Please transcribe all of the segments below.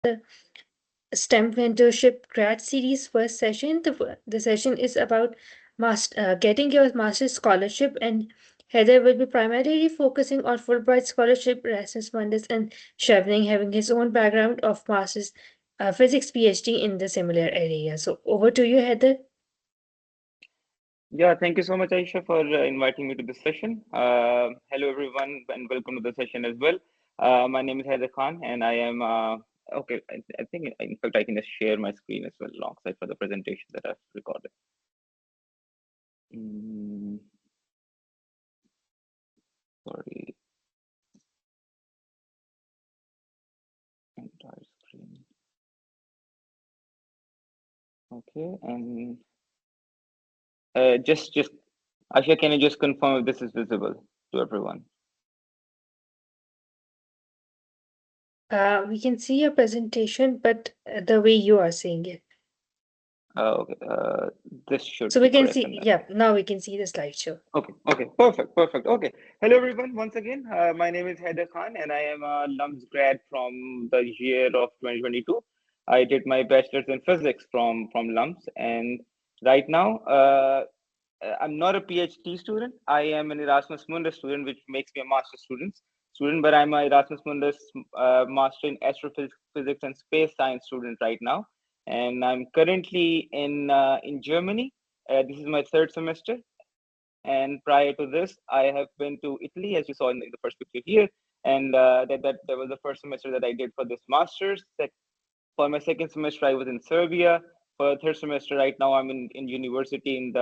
the STEM Mentorship Grad Series first session. The session is about getting your master's scholarship, and Heather will be primarily focusing on Fulbright scholarship, Erasmus Mundus, and Chevening having his own background of master's physics PhD in the similar area. So over to you, Heather. Yeah, thank you so much, Aisha, for inviting me to this session. Hello, everyone, and welcome to the session as well. My name is Haider Khan, and I am okay. I think, in fact, I can just share my screen as well alongside for the presentation that I've recorded. Mm, sorry, entire screen. Okay, and just Aisha, can you just confirm if this is visible to everyone? We can see your presentation, but the way you are seeing it. Okay, this should So we be can correct see, in that yeah, case. now we can see the slideshow. Okay, perfect. Okay, hello everyone. Once again, my name is Haider Khan, and I am a LUMS grad from the year of 2022. I did my bachelor's in physics from LUMS, and right now, I'm not a PhD student. I am an Erasmus Mundus student, which makes me a master student. But I'm a Erasmus Mundus master in astrophysics and space science student right now, and I'm currently in Germany. This is my third semester, and prior to this, I have been to Italy, as you saw in the first picture here, and that was the first semester that I did for this master's. For my second semester, I was in Serbia. For third semester, right now I'm in university in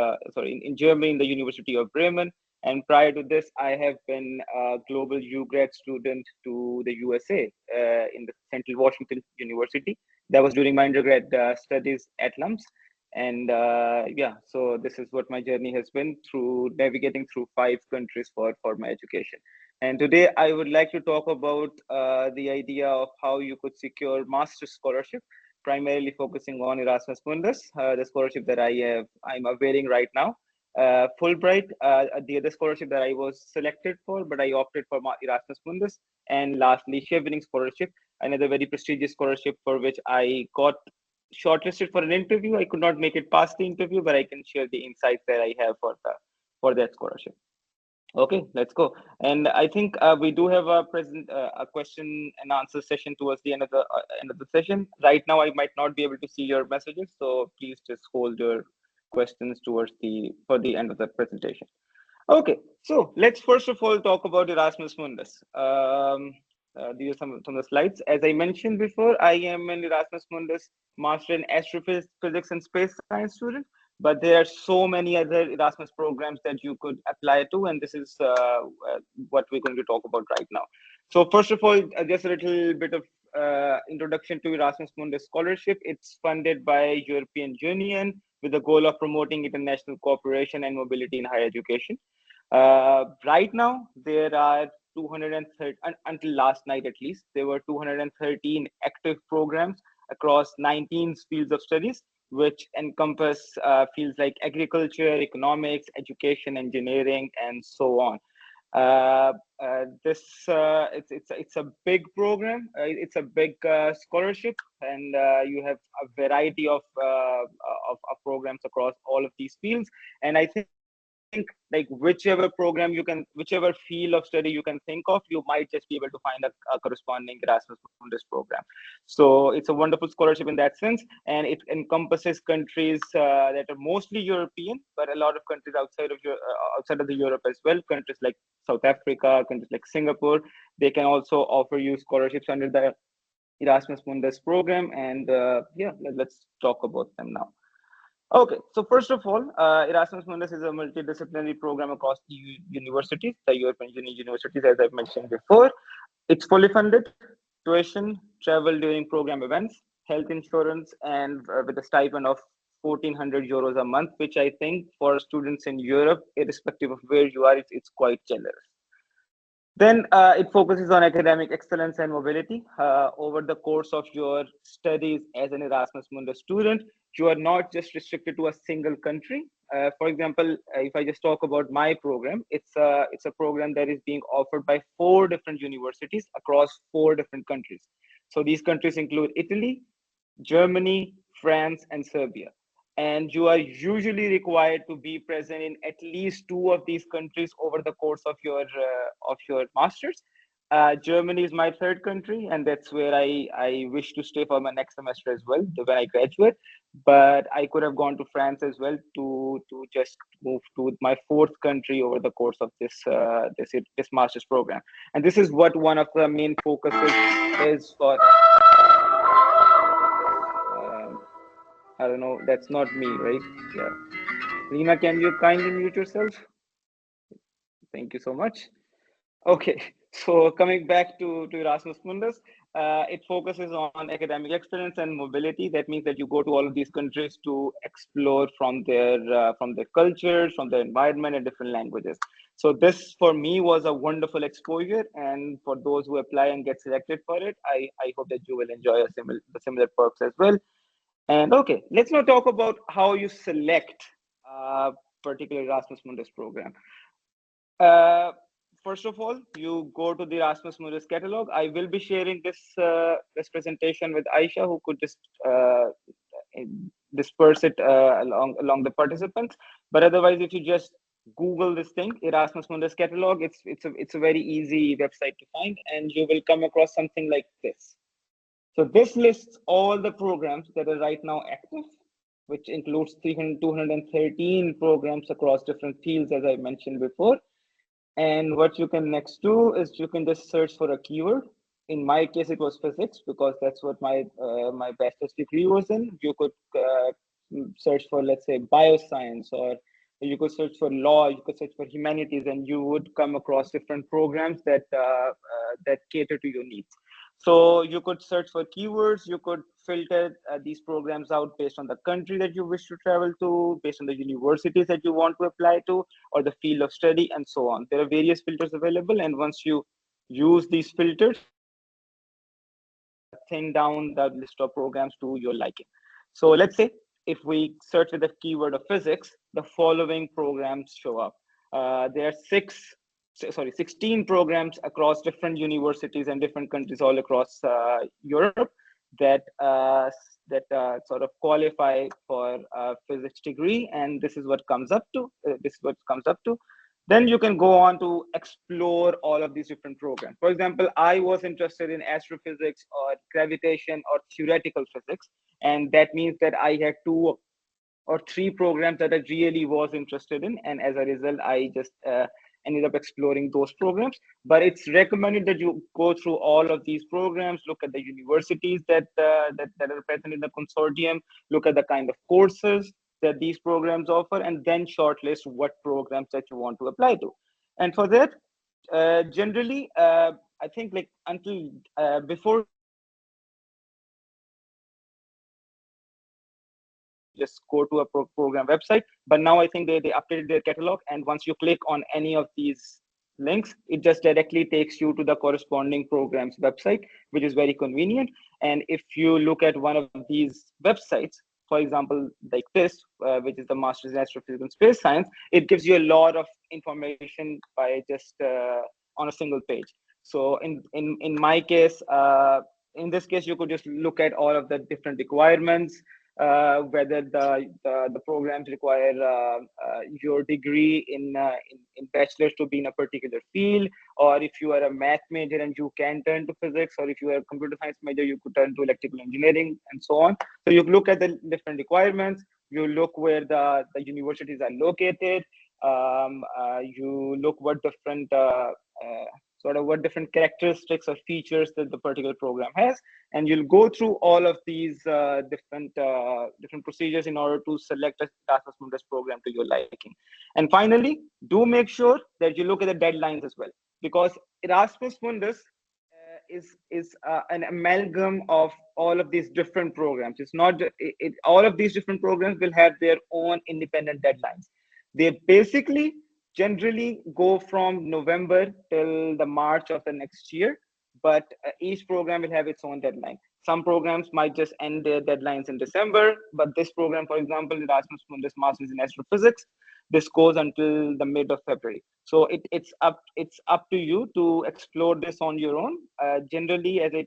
Germany, in the University of Bremen. And prior to this, I have been a global UGrad student to the USA in the Central Washington University. That was during my undergrad studies at LUMS. And yeah, so this is what my journey has been through navigating through 5 countries for my education. And today I would like to talk about the idea of how you could secure master's scholarship, primarily focusing on Erasmus Mundus, the scholarship that I'm availing right now. Fulbright, the other scholarship that I was selected for, but I opted for Erasmus Mundus. And lastly, Chevening scholarship, another very prestigious scholarship for which I got shortlisted for an interview. I could not make it past the interview, but I can share the insights that I have for that scholarship. Okay, let's go. And I think we do have a question and answer session towards the end of the session. Right now, I might not be able to see your messages, so please just hold your questions towards the for the end of the presentation. Okay, so let's first of all talk about Erasmus Mundus. These are some of the slides. As I mentioned before, I am an Erasmus Mundus Master in Astrophysics and Space Science student, but there are so many other Erasmus programs that you could apply to, and this is what we're going to talk about right now. So first of all, just a little bit of introduction to Erasmus Mundus scholarship. It's funded by European Union with the goal of promoting international cooperation and mobility in higher education. Right now, there are 230, until last night at least, there were 213 active programs across 19 fields of studies, which encompass fields like agriculture, economics, education, engineering, and so on. This it's a big program. It's a big scholarship, and you have a variety of programs across all of these fields. And I think like whichever field of study you can think of, you might just be able to find a corresponding Erasmus Mundus program. So it's a wonderful scholarship in that sense, and it encompasses countries that are mostly European, but a lot of countries outside of the Europe as well. Countries like South Africa, countries like Singapore, they can also offer you scholarships under the Erasmus Mundus program. And yeah, let's talk about them now. Okay, so first of all, Erasmus Mundus is a multidisciplinary program across the universities, the European Union universities, as I've mentioned before. It's fully funded, tuition, travel during program events, health insurance, and with a stipend of 1,400 euros a month, which I think for students in Europe, irrespective of where you are, it's quite generous. Then it focuses on academic excellence and mobility. Over the course of your studies as an Erasmus Mundus student, you are not just restricted to a single country. For example, if I just talk about my program, it's a program that is being offered by 4 different universities across 4 different countries. So these countries include Italy, Germany, France, and Serbia. And you are usually required to be present in at least two of these countries over the course of your masters. Germany is my third country, and that's where I wish to stay for my next semester as well when I graduate. But I could have gone to France as well to just move to my fourth country over the course of this master's program. And this is what one of the main focuses is for. I don't know. That's not me, right? Yeah. Lena, can you kindly mute yourself? Thank you so much. Okay, so coming back to Erasmus Mundus, it focuses on academic excellence and mobility. That means that you go to all of these countries to explore from their cultures, from their environment, and different languages. So this for me was a wonderful exposure, and for those who apply and get selected for it, I hope that you will enjoy the similar perks as well. And okay, let's now talk about how you select a particular Erasmus Mundus program. Uh, First of all, you go to the Erasmus Mundus catalog. I will be sharing this presentation with Aisha, who could just disperse it along the participants. But otherwise, if you just Google this thing, Erasmus Mundus catalog, it's a very easy website to find, and you will come across something like this. So this lists all the programs that are right now active, which includes 213 programs across different fields, as I mentioned before. And what you can next do is you can just search for a keyword. In my case, it was physics because that's what my bachelor's degree was in. You could search for, let's say, bioscience, or you could search for law, you could search for humanities, and you would come across different programs that cater to your needs. So you could search for keywords, you could filter these programs out based on the country that you wish to travel to, based on the universities that you want to apply to, or the field of study, and so on. There are various filters available, and once you use these filters, you can thin down the list of programs to your liking. So let's say if we search with the keyword of physics, the following programs show up. There are 16 programs across different universities and different countries all across Europe that sort of qualify for a physics degree, and this is what comes up to. Then you can go on to explore all of these different programs. For example, I was interested in astrophysics or gravitation or theoretical physics, and that means that I had two or three programs that I really was interested in, and as a result, I just ended up exploring those programs. But it's recommended that you go through all of these programs, look at the universities that are present in the consortium, look at the kind of courses that these programs offer, and then shortlist what programs that you want to apply to. And for that, generally, I think like until before just go to a program website. But now I think they updated their catalog, and once you click on any of these links, it just directly takes you to the corresponding program's website, which is very convenient. And if you look at one of these websites, for example, like this, which is the Master's in Astrophysics and Space Science, it gives you a lot of information by just on a single page. So in my case, in this case, you could just look at all of the different requirements, whether the programs require your degree in bachelor's to be in a particular field, or if you are a math major and you can turn to physics, or if you are a computer science major, you could turn to electrical engineering, and so on. So you look at the different requirements, you look where the universities are located, you look what different sort of what different characteristics or features that the particular program has, and you'll go through all of these different procedures in order to select a Erasmus Mundus program to your liking. And finally, do make sure that you look at the deadlines as well, because Erasmus Mundus is an amalgam of all of these different programs. It's not all of these different programs will have their own independent deadlines. They basically generally go from November till the March of the next year. but each program will have its own deadline. Some programs might just end their deadlines in December, but this program, for example, Erasmus Mundus Masters in Astrophysics, this goes until the mid of February. So it's up to you to explore this on your own. Generally, as I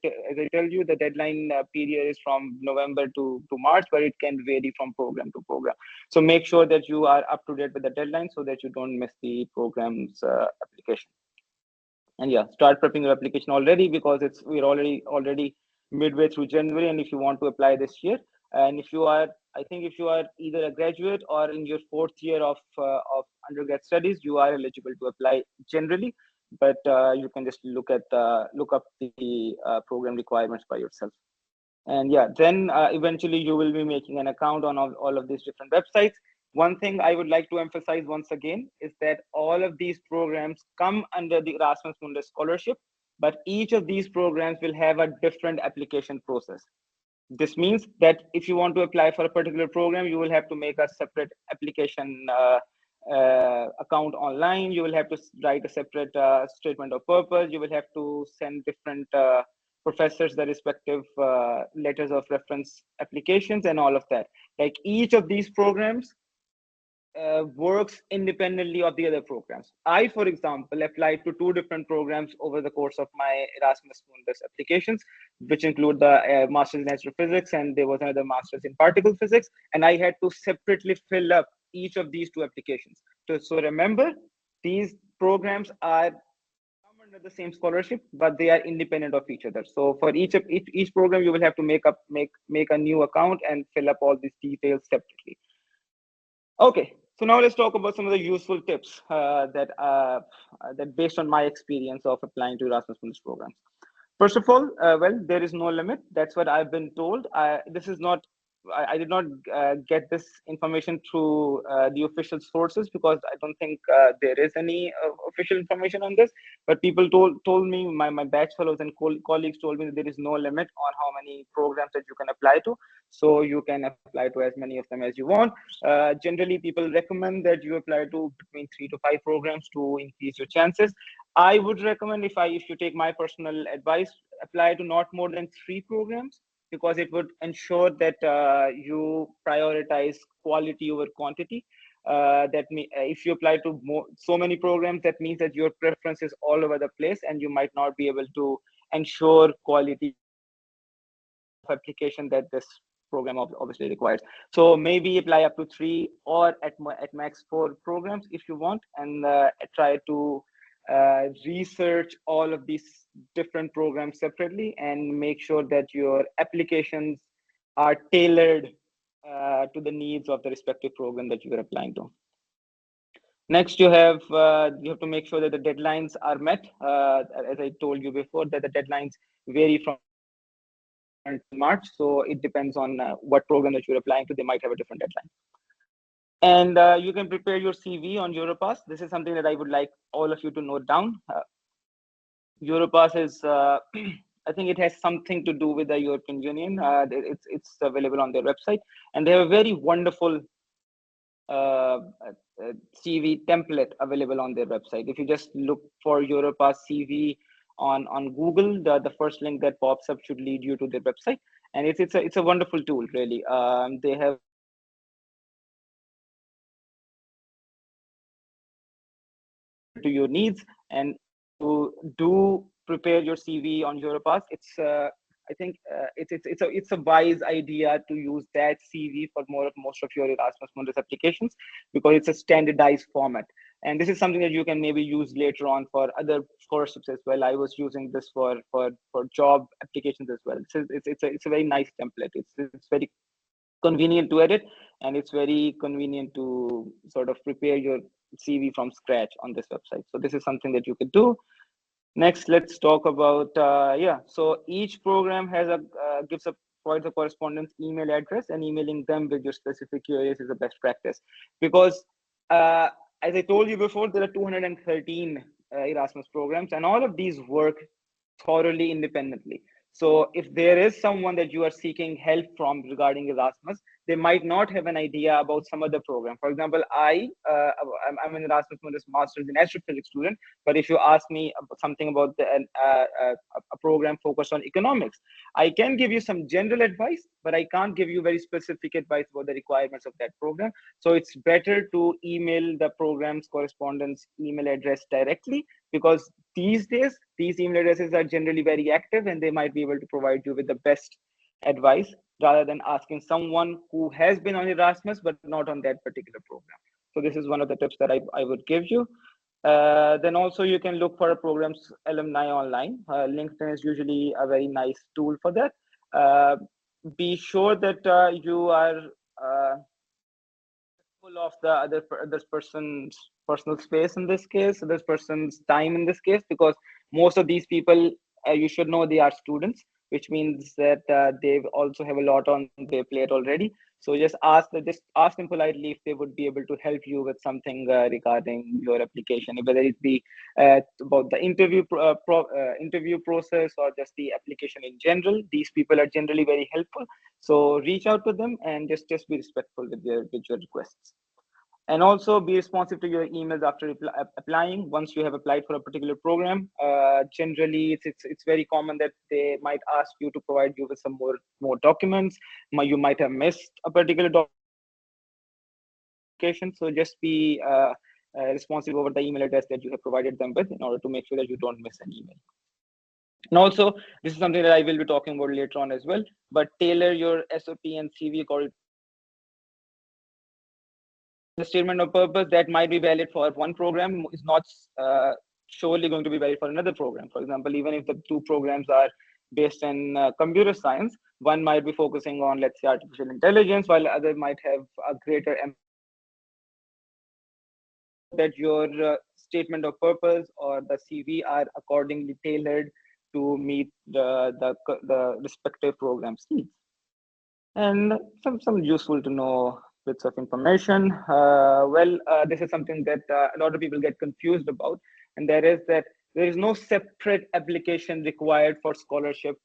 tell you, the deadline period is from November to March, but it can vary from program to program. So make sure that you are up to date with the deadline so that you don't miss the program's application. And yeah, start prepping your application already, because we're already midway through January. And if you want to apply this year, and if you are, I think if you are either a graduate or in your fourth year of undergrad studies, you are eligible to apply generally. But you can just look up the program requirements by yourself. And yeah, then eventually you will be making an account on all of these different websites. One thing I would like to emphasize once again is that all of these programs come under the Erasmus Mundus scholarship, but each of these programs will have a different application process. This means that if you want to apply for a particular program, you will have to make a separate application account online. You will have to write a separate statement of purpose. You will have to send different professors the respective letters of reference applications and all of that. Like each of these programs works independently of the other programs. I, for example, applied to two different programs over the course of my Erasmus Mundus applications, which include the Masters in Astrophysics, and there was another Masters in Particle Physics, and I had to separately fill up each of these two applications. So remember, these programs are come under the same scholarship, but they are independent of each other. So for each program, you will have to make a new account and fill up all these details separately. Okay, so now let's talk about some of the useful tips that based on my experience of applying to Erasmus Mundus programs. First of all, well, there is no limit. That's what I've been told. This is not. I did not get this information through the official sources, because I don't think there is any official information on this. But people told me, my batch fellows and colleagues told me that there is no limit on how many programs that you can apply to. So you can apply to as many of them as you want. Generally, people recommend that you apply to between 3 to 5 programs to increase your chances. I would recommend, if you take my personal advice, apply to not more than 3 programs, because it would ensure that you prioritize quality over quantity. If you apply to so many programs, that means that your preference is all over the place, and you might not be able to ensure quality of application that this program obviously requires. So maybe apply up to 3 or at max 4 programs if you want, and try to research all of these different programs separately and make sure that your applications are tailored to the needs of the respective program that you are applying to. Next, you have to make sure that the deadlines are met. As I told you before, that the deadlines vary from until March, so it depends on what program that you're applying to. They might have a different deadline. And you can prepare your CV on Europass. This is something that I would like all of you to note down. Europass is, I think it has something to do with the European Union. It's available on their website, and they have a very wonderful CV template available on their website. If you just look for Europass CV on Google, the first link that pops up should lead you to their website, and it's a wonderful tool, really. They have tailored to your needs, and you do prepare your CV on Europass. I think it's a wise idea to use that CV for most of your Erasmus Mundus applications, because it's a standardized format. And this is something that you can maybe use later on for other scholarships as well. I was using this for job applications as well. It's a very nice template. It's very convenient to edit, and it's very convenient to sort of prepare your CV from scratch on this website. So this is something that you could do. Next, let's talk about so each program has provides a correspondence email address, and emailing them with your specific queries is a best practice, because as I told you before, there are 213 Erasmus programs, and all of these work thoroughly independently. So if there is someone that you are seeking help from regarding Erasmus, they might not have an idea about some other program. For example, I'm an Erasmus Mundus Masters in Astrophysics student, but if you ask me something about a program focused on economics, I can give you some general advice, but I can't give you very specific advice about the requirements of that program. So it's better to email the program's correspondence email address directly, because these days these email addresses are generally very active and they might be able to provide you with the best advice, rather than asking someone who has been on Erasmus but not on that particular program. So this is one of the tips that I would give you. Then also you can look for a program's alumni online. LinkedIn is usually a very nice tool for that. Be sure that you are full of the other person's personal space in this case, other person's time in this case, because most of these people, you should know, they are students, which means that they also have a lot on their plate already. So just ask them politely if they would be able to help you with something regarding your application, whether it be about the interview process or just the application in general. These people are generally very helpful. So reach out to them and just be respectful with your requests. And also be responsive to your emails after applying. Once you have applied for a particular program, generally it's very common that they might ask you to provide you with some more documents. You might have missed a particular application, so just be responsive over the email address that you have provided them with, in order to make sure that you don't miss an email. And also, this is something that I will be talking about later on as well, but tailor your SOP and CV according. The statement of purpose that might be valid for one program is not surely going to be valid for another program. For example, even if the two programs are based in computer science, one might be focusing on, let's say, artificial intelligence, while other might have a greater that your statement of purpose or the CV are accordingly tailored to meet the respective program's needs. And some useful to know bits of information. This is something that a lot of people get confused about, and that is that there is no separate application required for scholarship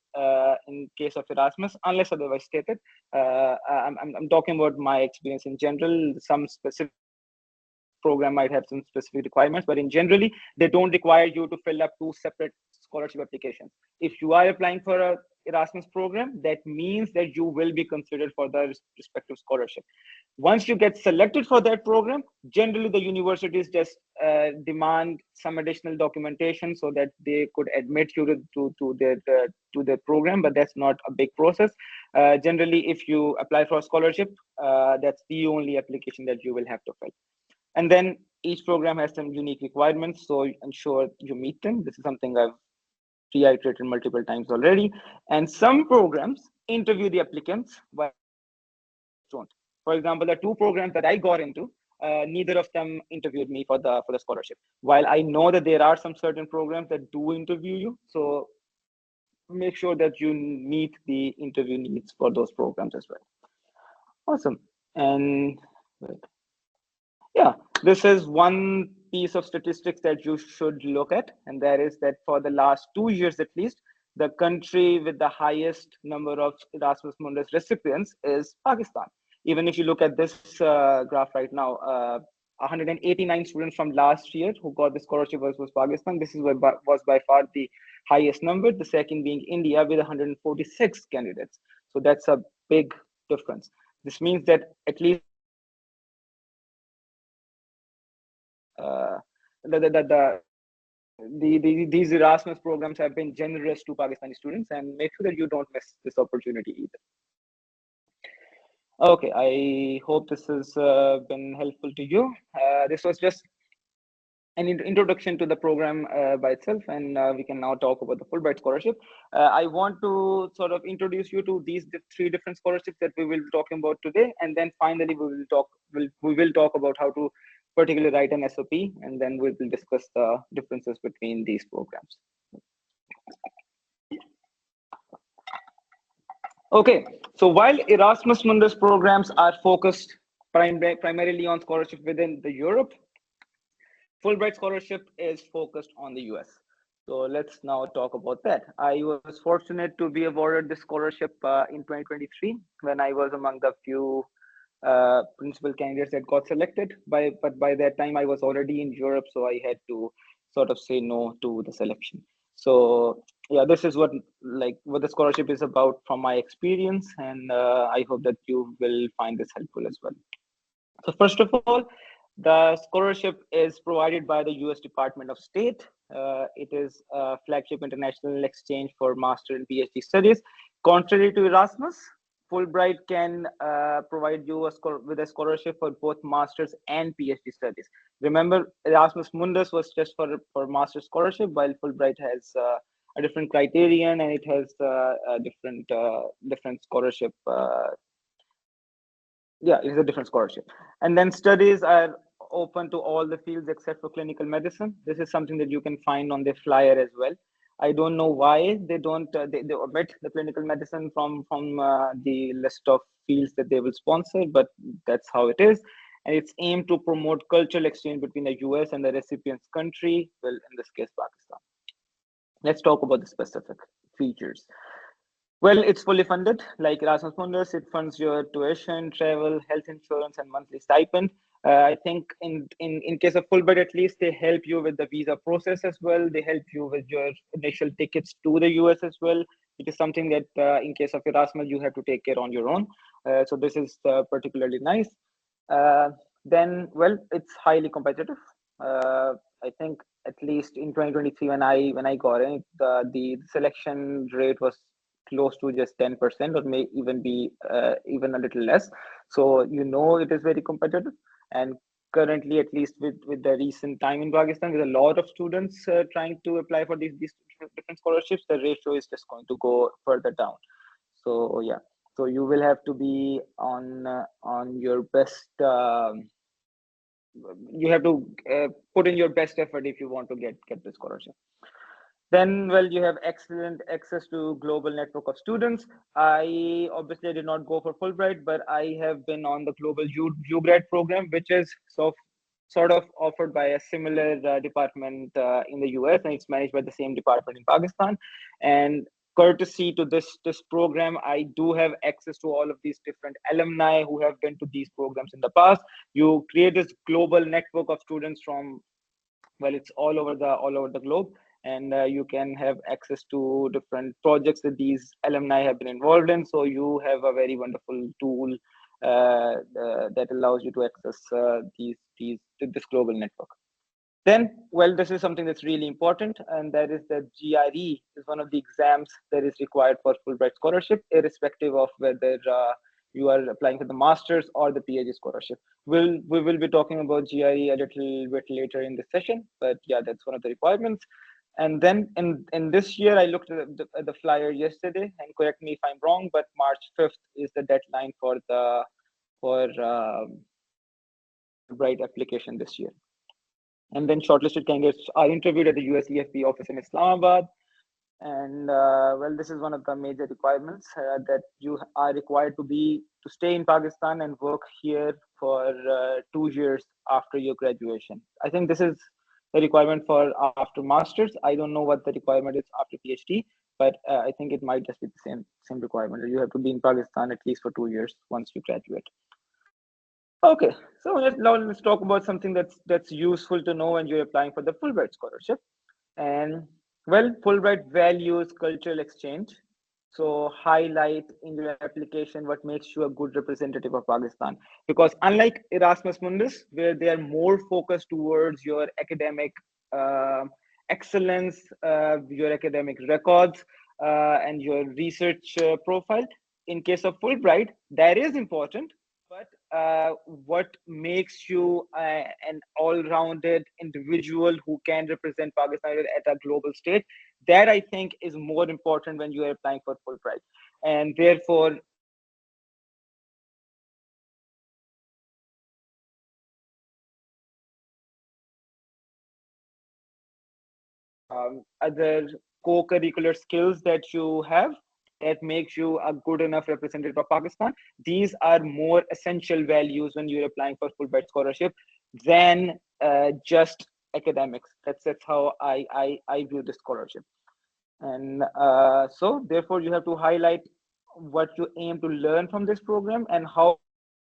in case of Erasmus, unless otherwise stated. I'm talking about my experience in general. Some specific program might have some specific requirements, but in generally, they don't require you to fill up two separate scholarship applications. If you are applying for a Erasmus program, that means that you will be considered for the respective scholarship. Once you get selected for that program, generally the universities just demand some additional documentation so that they could admit you to their program, but that's not a big process. Generally, if you apply for a scholarship, that's the only application that you will have to fill. And then each program has some unique requirements, so ensure you meet them. This is something I've reiterated multiple times already. And some programs interview the applicants, but don't. For example, the two programs that I got into, neither of them interviewed me for the scholarship. While I know that there are some certain programs that do interview you, so make sure that you meet the interview needs for those programs as well. Awesome. And yeah, this is one piece of statistics that you should look at, and that is that for the last 2 years at least, the country with the highest number of Erasmus Mundus recipients is Pakistan. Even if you look at this graph right now, 189 students from last year who got the scholarship was Pakistan. This was by far the highest number, the second being India with 146 candidates. So that's a big difference. This means that at least these Erasmus programs have been generous to Pakistani students, and make sure that you don't miss this opportunity either. Okay, I hope this has been helpful to you. This was just an introduction to the program by itself, and we can now talk about the Fulbright scholarship. I want to sort of introduce you to these three different scholarships that we will be talking about today, and then finally we will talk about how to particularly write an SOP, and then we will discuss the differences between these programs. Okay, so while Erasmus Mundus programs are focused primarily on scholarship within the Europe, Fulbright scholarship is focused on the US. So let's now talk about that. I was fortunate to be awarded this scholarship in 2023 when I was among the few principal candidates that got selected. But by that time I was already in Europe, so I had to sort of say no to the selection. So yeah, this is what the scholarship is about from my experience, and I hope that you will find this helpful as well. So first of all, the scholarship is provided by the U.S. Department of State. It is a flagship international exchange for master and PhD studies. Contrary to Erasmus, Fulbright can provide you with a scholarship for both masters and PhD studies. Remember, Erasmus Mundus was just for master scholarship, while Fulbright has a different criterion, and it has a different scholarship yeah, it's a different scholarship. And then studies are open to all the fields except for clinical medicine. This is something that you can find on the flyer as well. I don't know why they don't they omit the clinical medicine from the list of fields that they will sponsor, but that's how it is. And it's aimed to promote cultural exchange between the US and the recipient's country, well, in this case Pakistan. Let's talk about the specific features. Well, it's fully funded. Like Erasmus Mundus, it funds your tuition, travel, health insurance, and monthly stipend. I think in case of Fulbright, at least they help you with the visa process as well. They help you with your initial tickets to the US as well, which is something that in case of Erasmus you have to take care on your own. So this is particularly nice. Uh, then, well, it's highly competitive. I think at least in 2023 when I got in, the selection rate was close to just 10% or may even be even a little less. So it is very competitive. And currently, at least with the recent time in Pakistan, there's a lot of students trying to apply for these different scholarships. The ratio is just going to go further down. So yeah, so you will have to be on your best. You have to put in your best effort if you want to get the scholarship. Then, well, you have excellent access to global network of students. I obviously did not go for Fulbright, but I have been on the global UGrad program, which is sort of offered by a similar department in the US, and it's managed by the same department in Pakistan. And courtesy to this program, I do have access to all of these different alumni who have been to these programs in the past. You create this global network of students from, well, it's all over the globe, and you can have access to different projects that these alumni have been involved in. So you have a very wonderful tool that allows you to access these this global network. Then, well, this is something that's really important, and that is that GRE is one of the exams that is required for Fulbright scholarship, irrespective of whether you are applying for the master's or the PhD scholarship. We will be talking about GRE a little bit later in the session, but yeah, that's one of the requirements. And then in this year, I looked at the flyer yesterday, and correct me if I'm wrong, but March 5th is the deadline for Fulbright application this year. And then shortlisted candidates are interviewed at the USEFP office in Islamabad. And well, this is one of the major requirements that you are required to stay in Pakistan and work here for 2 years after your graduation. I think this is the requirement for after masters. I don't know what the requirement is after PhD, but I think it might just be the same requirement. You have to be in Pakistan at least for 2 years once you graduate. Okay, so now let's talk about something that's useful to know when you're applying for the Fulbright scholarship. And well, Fulbright values cultural exchange. So highlight in your application what makes you a good representative of Pakistan. Because unlike Erasmus Mundus, where they are more focused towards your academic uh, excellence, your academic records, and your research profile, in case of Fulbright, that is important, but what makes you an all-rounded individual who can represent Pakistan at a global stage, that I think is more important when you are applying for Fulbright. And therefore, other co-curricular skills that you have that makes you a good enough representative of Pakistan. These are more essential values when you're applying for Fulbright scholarship than just academics. That's how I view the scholarship. And so therefore you have to highlight what you aim to learn from this program and how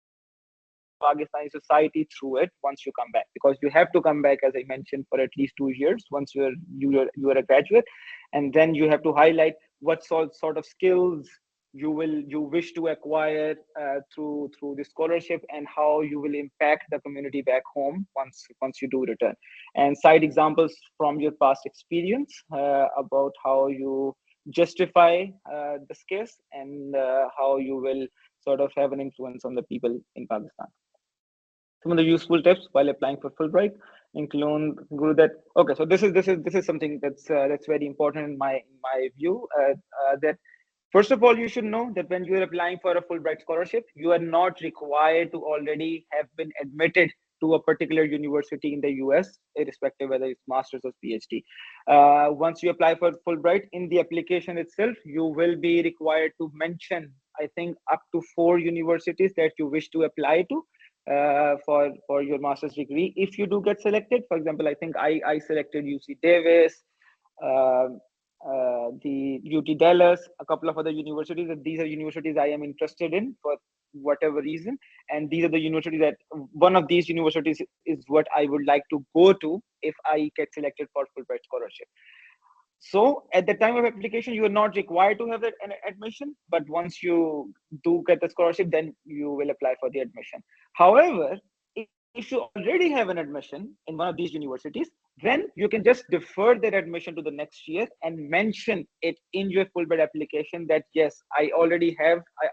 you will contribute to Pakistani society through it once you come back, because you have to come back, as I mentioned, for at least 2 years once you are a graduate. And then you have to highlight what sort of skills you wish to acquire through the scholarship, and how you will impact the community back home once you do return, and cite examples from your past experience about how you justify this case, and how you will sort of have an influence on the people in Pakistan. Some of the useful tips while applying for Fulbright include that. Okay, so this is something that's very important in my view. That first of all, you should know that when you are applying for a Fulbright scholarship, you are not required to already have been admitted to a particular university in the US, irrespective whether it's master's or PhD. Once you apply for Fulbright, in the application itself, you will be required to mention, I think, up to 4 universities that you wish to apply to for your master's degree. If you do get selected, for example, I think I selected UC Davis, uh, the UT Dallas, a couple of other universities. And these are universities I am interested in for whatever reason, and these are the universities that one of these universities is what I would like to go to if I get selected for Fulbright scholarship. So at the time of application, you are not required to have an admission, but once you do get the scholarship, then you will apply for the admission. However, if you already have an admission in one of these universities, then you can just defer that admission to the next year and mention it in your Fulbright application that yes, I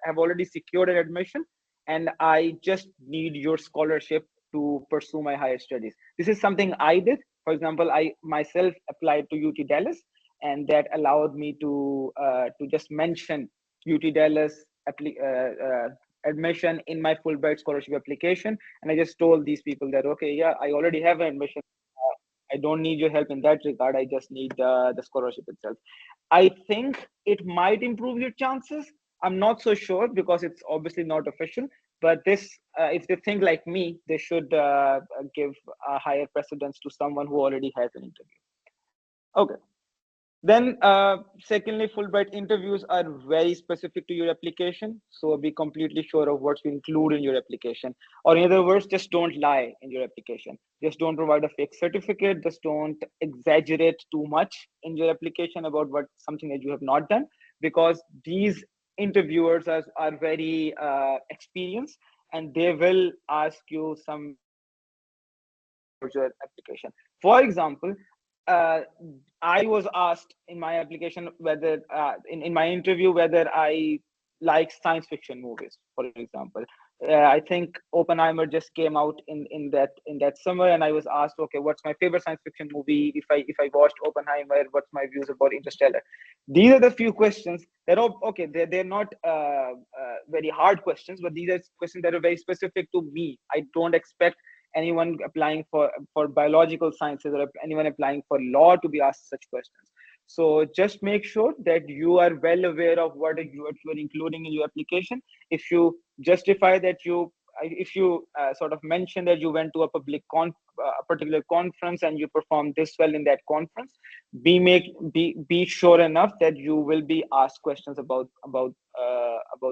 have already secured an admission, and I just need your scholarship to pursue my higher studies. This is something I did. For example, I myself applied to UT Dallas, and that allowed me to just mention UT Dallas admission in my Fulbright scholarship application, and I just told these people that okay, yeah, I already have an admission. I don't need your help in that regard. I just need the scholarship itself. I think it might improve your chances. I'm not so sure because it's obviously not official. But this, if they think like me, they should give a higher precedence to someone who already has an interview. Okay. Then, secondly, Fulbright interviews are very specific to your application. So be completely sure of what you include in your application. Or in other words, just don't lie in your application. Just don't provide a fake certificate. Just don't exaggerate too much in your application about what something that you have not done, because these interviewers are very experienced, and they will ask you some very specific questions about your application. For example, uh, I was asked in my application whether in my interview whether I like science fiction movies, for example. I think Oppenheimer just came out in that summer, and I was asked, okay, what's my favorite science fiction movie? If I watched Oppenheimer, what's my views about Interstellar? These are the few questions that are okay. They're not very hard questions, but these are questions that are very specific to me. I don't expect anyone applying for biological sciences or anyone applying for law to be asked such questions. So just make sure that you are well aware of what you are including in your application. If you justify that if you sort of mention that you went to a particular conference and you performed this well in that conference, be sure enough that you will be asked questions about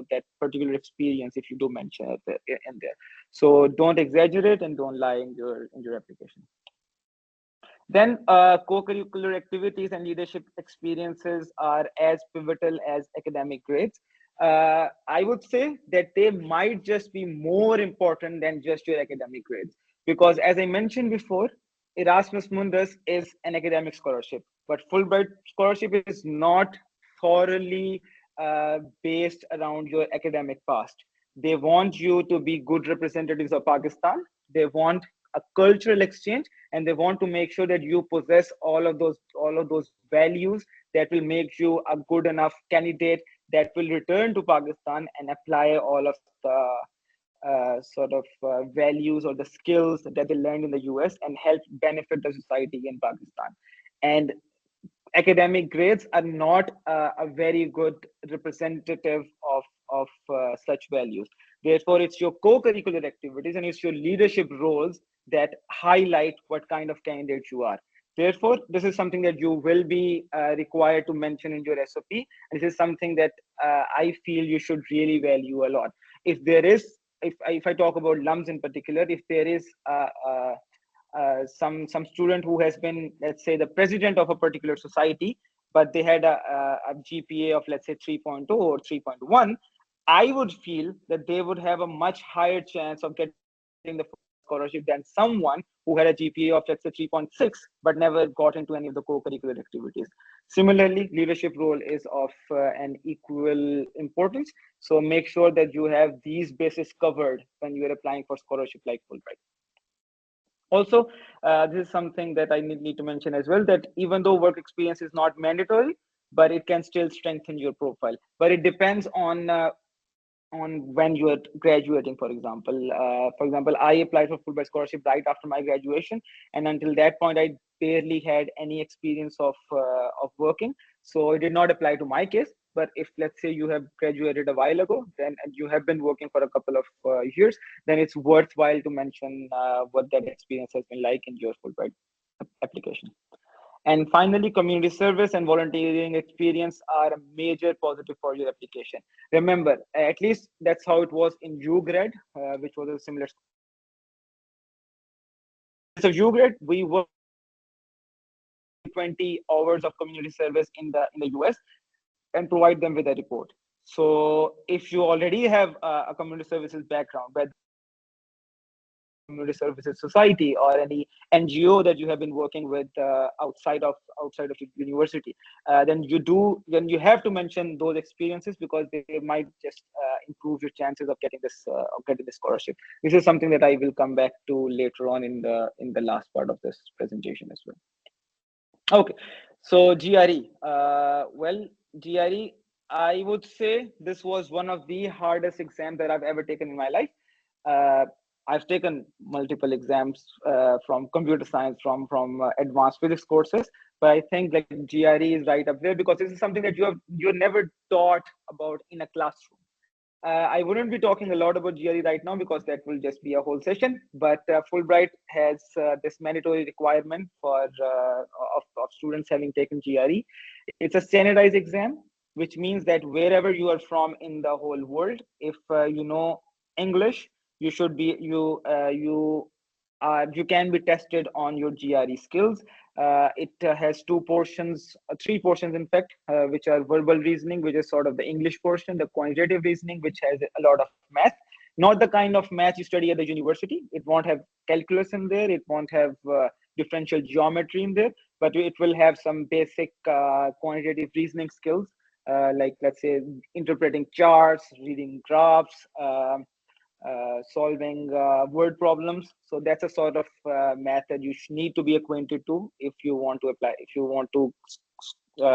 that particular experience if you do mention it in there. So don't exaggerate and don't lie in your application. Then co-curricular activities and leadership experiences are as pivotal as academic grades. I would say that they might just be more important than just your academic grades, because as I mentioned before, Erasmus Mundus is an academic scholarship, but Fulbright scholarship is not thoroughly based around your academic past. They want you to be good representatives of Pakistan. They want a cultural exchange, and they want to make sure that you possess all of those values that will make you a good enough candidate that will return to Pakistan and apply all of the sort of values or the skills that they learned in the US and help benefit the society in Pakistan. And academic grades are not a very good representative of such values. Therefore, it's your co-curricular activities and it's your leadership roles that highlight what kind of candidate you are. Therefore, this is something that you will be required to mention in your SOP. And this is something that I feel you should really value a lot. If there is, if I talk about LUMS in particular, if there is some student who has been, let's say, the president of a particular society, but they had a GPA of, let's say, 3.2 or 3.1, I would feel that they would have a much higher chance of getting the Fulbright scholarship than someone who had a GPA of, let's say, 3.6, but never got into any of the co-curricular activities. Similarly, leadership role is of an equal importance. So make sure that you have these bases covered when you are applying for scholarship like Fulbright. Also, this is something that I need to mention as well, that even though work experience is not mandatory, but it can still strengthen your profile. But it depends on when you are graduating. For example, I applied for Fulbright scholarship right after my graduation, and until that point I barely had any experience of working, so it did not apply to my case. But if, let's say, you have graduated a while ago, then and you have been working for a couple of years, then it's worthwhile to mention what that experience has been like in your Fulbright application. And finally, community service and volunteering experience are a major positive for your application. Remember, at least that's how it was in UGRAD, which was a similar scholarship. In the case of UGRAD, we were required to do 20 hours of community service in the US and provide them with a report. So if you already have a community services background, whether it's any community services society or any NGO that you have been working with outside of your university, then you have to mention those experiences, because they might just improve your chances of getting this scholarship. This is something that I will come back to later on in the last part of this presentation as well. Okay, so GRE. Well, GRE, I would say this was one of the hardest exams that I've ever taken in my life. Uh, I've taken multiple exams from computer science, from advanced physics courses, but I think like GRE is right up there, because this is something that you're never taught about in a classroom. I wouldn't be talking a lot about GRE right now, because that will just be a whole session. But Fulbright has this mandatory requirement of students having taken GRE. It's a standardized exam, which means that wherever you are from in the whole world, if you know English, you should be you can be tested on your GRE skills. It has two portions, three portions, in fact, which are verbal reasoning, which is sort of the English portion, the quantitative reasoning, which has a lot of math, not the kind of math you study at the university. It won't have calculus in there. It won't have differential geometry in there, but it will have some basic quantitative reasoning skills, like, let's say, interpreting charts, reading graphs, solving word problems. So that's a sort of math that you need to be acquainted to if you want to apply, if you want to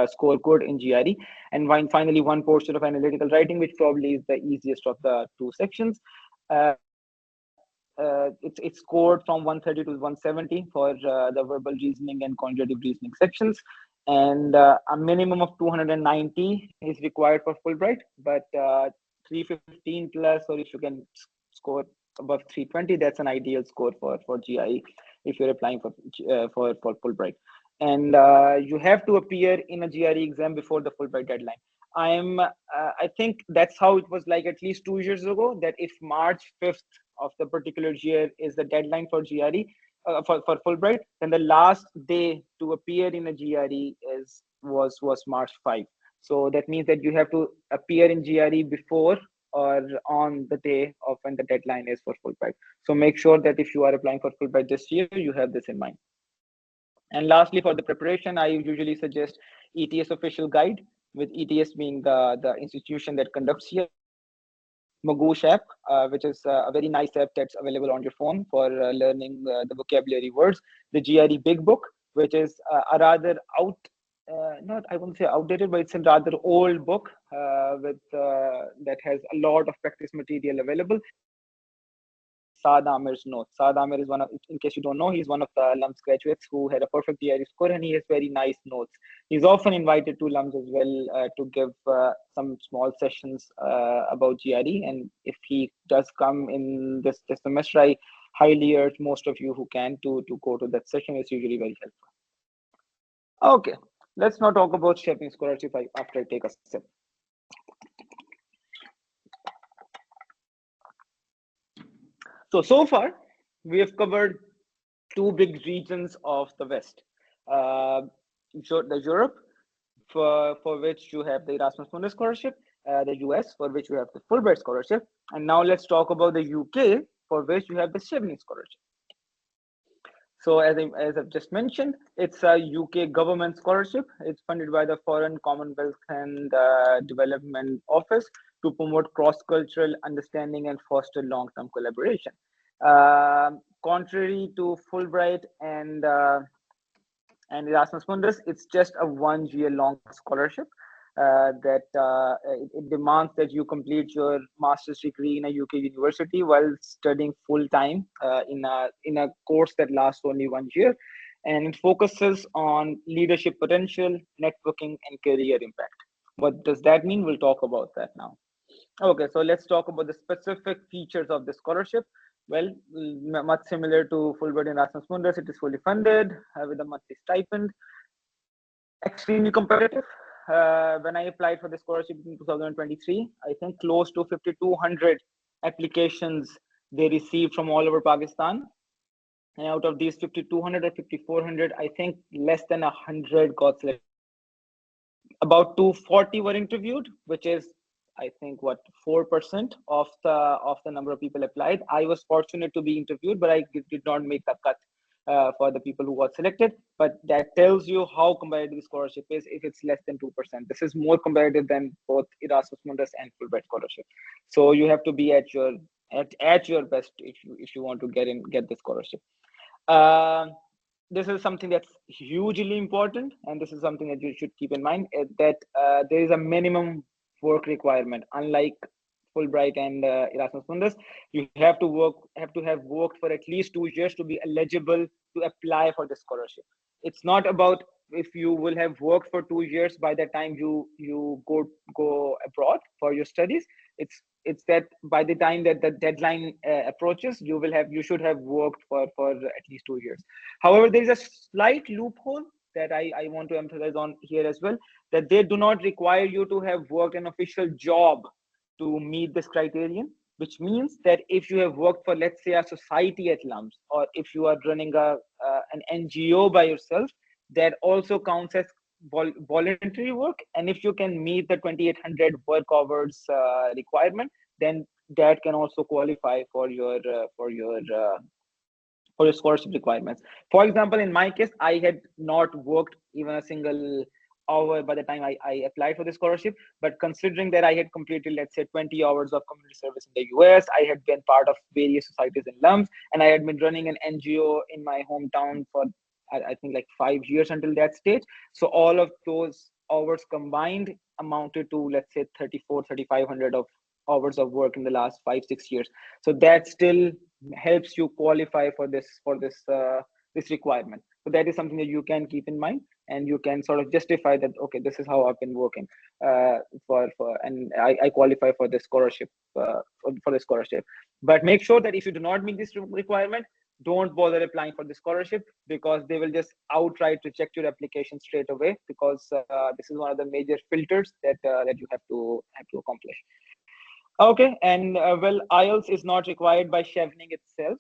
score good in GRE. And finally, one portion of analytical writing, which probably is the easiest of the two sections. It's scored from 130 to 170 for the verbal reasoning and quantitative reasoning sections. And a minimum of 290 is required for Fulbright, but 315 plus, or if you can score above 320, that's an ideal score for GRE if you're applying for Fulbright. And you have to appear in a GRE exam before the Fulbright deadline. I think that's how it was like at least 2 years ago, that if March 5th of the particular year is the deadline for GRE, for Fulbright, then the last day to appear in a GRE was March 5. So that means that you have to appear in GRE before or on the day of when the deadline is for Fulbright. So make sure that if you are applying for Fulbright this year, you have this in mind. And lastly, for the preparation, I usually suggest ETS official guide, with ETS being the institution that conducts GRE. Magoosh app, which is a very nice app that's available on your phone for learning the vocabulary words. The GRE Big Book, which is a rather not, I wouldn't say outdated, but it's a rather old book that has a lot of practice material available. And lastly, Saad Amir's notes. Saad Amir is in case you don't know, he's one of the LUMS graduates who had a perfect GRE score, and he has very nice notes. He's often invited to LUMS as well to give some small sessions about GRE. And if he does come in this semester, I highly urge most of you who can to go to that session. It's usually very helpful. Okay, let's now talk about Chevening scholarship after I take a sip. So far, we have covered two big regions of the West. Uh, the Europe, for which you have the Erasmus Mundus scholarship, the US, for which you have the Fulbright scholarship, and now let's talk about the UK, for which you have the Chevening scholarship. So as I've just mentioned, it's a UK government scholarship. It's funded by the Foreign Commonwealth and Development Office to promote cross-cultural understanding and foster long-term collaboration. Contrary to Fulbright and Erasmus Mundus, it's just a 1 year long scholarship that it demands that you complete your master's degree in a UK university while studying full time in a course that lasts only 1 year, and it focuses on leadership potential, networking, and career impact. What does that mean? We'll talk about that now. Okay, so let's talk about the specific features of the scholarship. Well, much similar to Fulbright and Erasmus Mundus, it is fully funded with a monthly stipend. Extremely competitive. When I applied for the scholarship in 2023, I think close to 5,200 applications they received from all over Pakistan. And out of these 5,200 or 5,400, I think less than 100 got selected. About 240 were interviewed, which is I think what 4% of the number of people applied. I was fortunate to be interviewed, but I did not make the cut for the people who got selected. But that tells you how competitive the scholarship is if it's less than 2%. This is more competitive than both Erasmus Mundus and Fulbright scholarship. So you have to be at your best if you want to get the scholarship. This is something that's hugely important, and this is something that you should keep in mind, that there is a minimum work requirement. Unlike Fulbright and Erasmus Mundus, you have to have worked for at least 2 years to be eligible to apply for the scholarship. It's not about if you will have worked for 2 years by the time you go abroad for your studies. It's that by the time that the deadline approaches, you should have worked for at least 2 years. However, there is a slight loophole that I want to emphasize on here as well, that they do not require you to have worked an official job to meet this criterion, which means that if you have worked for, let's say, a society at LUMS, or if you are running an NGO by yourself, that also counts as voluntary work. And if you can meet the 2,800 work hours requirement, then that can also qualify for your scholarship requirements. For example, in my case, I had not worked even a single hour by the time I applied for the scholarship. But considering that I had completed, let's say, 20 hours of community service in the US, I had been part of various societies in LUMS, and I had been running an NGO in my hometown for, I think, like 5 years until that stage. So all of those hours combined amounted to, let's say, 3,500 of hours of work in the last 5-6 years. So that still helps you qualify for this requirement. So that is something that you can keep in mind, and you can sort of justify that, okay, this is how I've been working and I qualify for this scholarship for the scholarship. But make sure that if you do not meet this requirement, don't bother applying for the scholarship, because they will just outright reject your application straight away, because this is one of the major filters that you have to accomplish. Okay, and well, IELTS is not required by Chevening itself,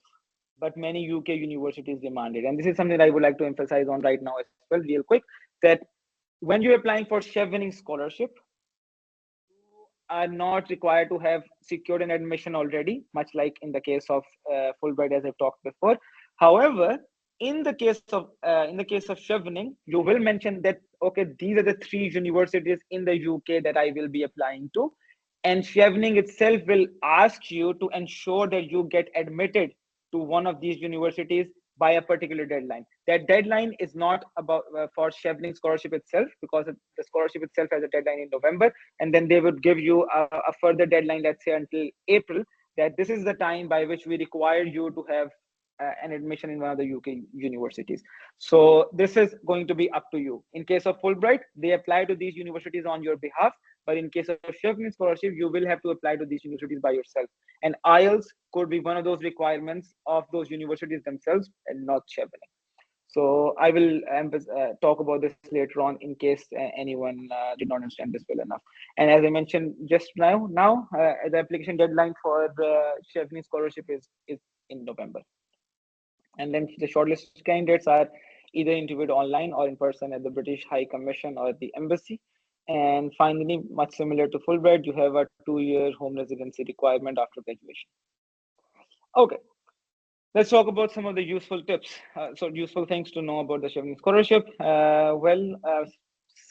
but many UK universities demand it. And this is something that I would like to emphasize on right now as well, real quick, that when you're applying for Chevening scholarship, you are not required to have secured an admission already, much like in the case of Fulbright, as I've talked before. However, in the case of Chevening, you will mention that, okay, these are the 3 universities in the UK that I will be applying to, and Chevening itself will ask you to ensure that you get admitted to one of these universities by a particular deadline. That deadline is not about for Chevening scholarship itself, because the scholarship itself has a deadline in November, and then they would give you a further deadline, let's say until April, that this is the time by which we require you to have an admission in one of the UK universities. So this is going to be up to you. In case of Fulbright, they apply to these universities on your behalf, But in case of Chevening scholarship, you will have to apply to these universities by yourself. And IELTS could be one of those requirements of those universities themselves and not Chevening. So I will talk about this later on in case anyone did not understand this well enough. And as I mentioned just now the application deadline for the Chevening scholarship is in November. And then the shortlisted candidates are either interviewed online or in person at the British High Commission or at the embassy. And finally, much similar to Fulbright, you have a 2-year home residency requirement after graduation. Okay, let's talk about some of the useful tips. So useful things to know about the Chevening scholarship.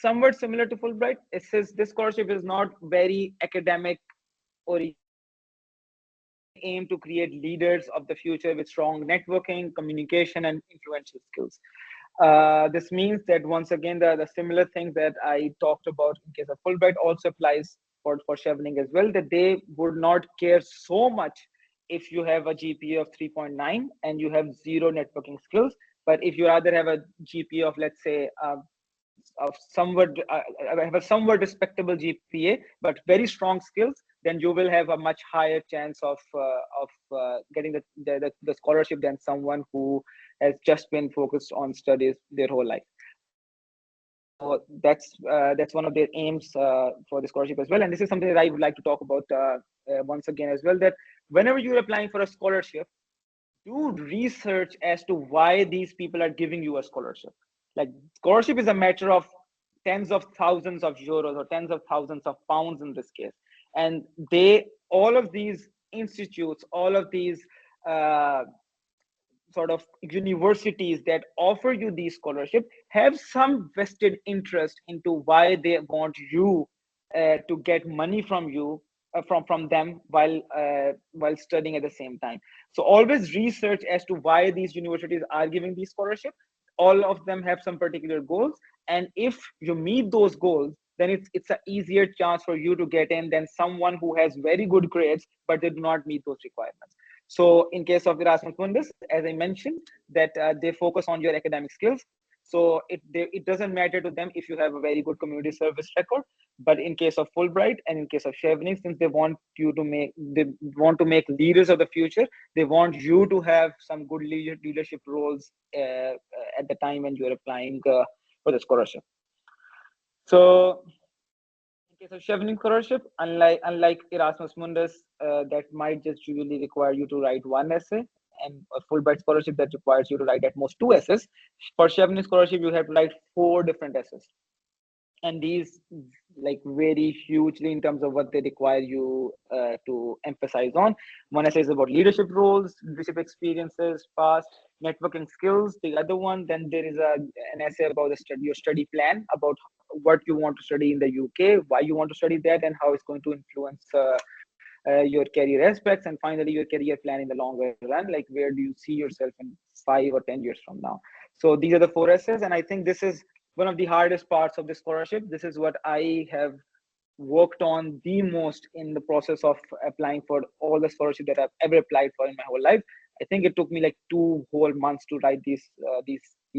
Somewhat similar to Fulbright, it says this scholarship is not very academic oriented. It doesn't aim to create leaders of the future with strong networking, communication, and influential skills. This means that once again, the similar things that I talked about in case of Fulbright also applies for Chevening as well, that they would not care so much if you have a GPA of 3.9 and you have zero networking skills. But if you rather have a GPA of, let's say, of somewhat have a somewhat respectable GPA, but very strong skills, then you will have a much higher chance of getting the scholarship than someone who has just been focused on studies their whole life. So that's one of their aims for the scholarship as well. And this is something that I would like to talk about once again as well. That whenever you're applying for a scholarship, do research as to why these people are giving you a scholarship. Like, scholarship is a matter of tens of thousands of euros or tens of thousands of pounds in this case, and all of these institutes, all of these uh, sort of universities that offer you these scholarships have some vested interest into why they want you to get money from you from them while studying at the same time. So always research as to why these universities are giving these scholarships. All of them have some particular goals, and if you meet those goals, then it's an easier chance for you to get in than someone who has very good grades but they do not meet those requirements. So in case of Erasmus Mundus, as I mentioned, that they focus on your academic skills. So it doesn't matter to them if you have a very good community service record. But in case of Fulbright and in case of Chevening, since they want to make leaders of the future, they want you to have some good leadership roles at the time when you're applying for the scholarship. So in case of Chevening scholarship, unlike Erasmus Mundus, that might just usually require you to write one essay, and a Fulbright scholarship that requires you to write at most two essays. For Chevening scholarship, you have to write 4 different essays, and these like vary hugely in terms of what they require you to emphasize on. One essay is about leadership roles, leadership experiences, past networking skills. The other one, then there is an essay about your study plan, about what you want to study in the UK, why you want to study that, and how it's going to influence your career aspects, and finally your career plan in the longer run, like where do you see yourself in 5 or 10 years from now. So these are the 4 essays, and I think this is one of the hardest parts of the scholarship. This is what I have worked on the most in the process of applying for all the scholarship that I've ever applied for in my whole life. I think it took me like 2 whole months to write these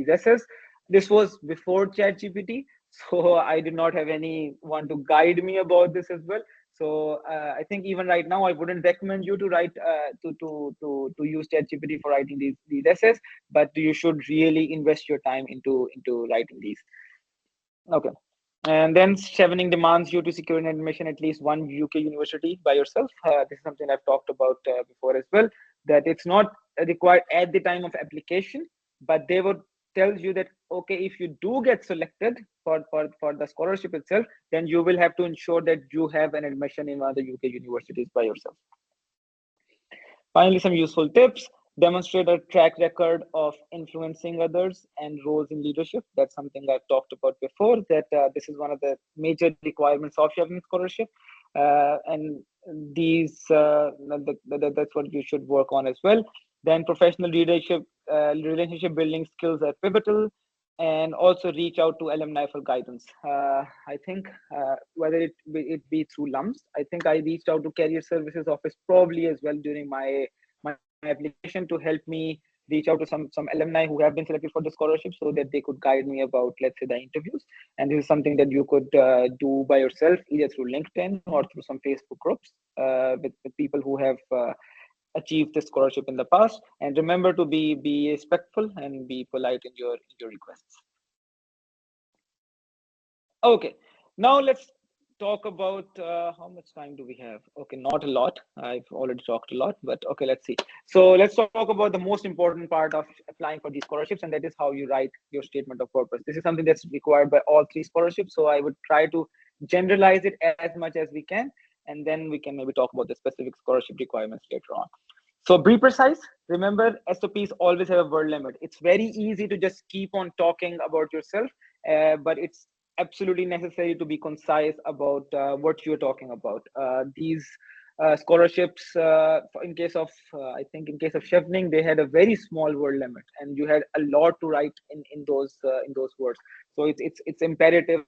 essays. This was before ChatGPT, so I did not have anyone to guide me about this as well. So I think even right now, I wouldn't recommend you to write to use ChatGPT for writing these essays, but you should really invest your time into writing these. Okay. And then Chevening demands you to secure an admission at least one UK university by yourself. This is something I've talked about before as well, that it's not required at the time of application, but they would tell you that, okay, if you do get selected for the scholarship itself, then you will have to ensure that you have an admission in one of the UK universities by yourself. Finally, some useful tips. Demonstrate a track record of influencing others and roles in leadership. That's something I've talked about before, that this is one of the major requirements of Chevening scholarship. And that's what you should work on as well. Then professional leadership, relationship building skills are pivotal, and also reach out to alumni for guidance. I think whether it be through LUMS, I think I reached out to Career Services Office probably as well during my application to help me reach out to some alumni who have been selected for the scholarship so that they could guide me about, let's say, the interviews. And this is something that you could do by yourself, either through LinkedIn or through some Facebook groups with people who have achieved the scholarship in the past. And remember to be respectful and be polite in your requests. Okay, now let's talk about how much time do we have? Okay, not a lot. I've already talked a lot, but okay, let's see. So let's talk about the most important part of applying for these scholarships, and that is how you write your statement of purpose. This is something that's required by all three scholarships. So I would try to generalize it as much as we can, and then we can maybe talk about the specific scholarship requirements later on. So be precise. Remember, SOPs always have a word limit. It's very easy to just keep on talking about yourself, but it's absolutely necessary to be concise about what you're talking about. These scholarships, in case of, I think in case of Chevening, they had a very small word limit, and you had a lot to write in those words. So it's imperative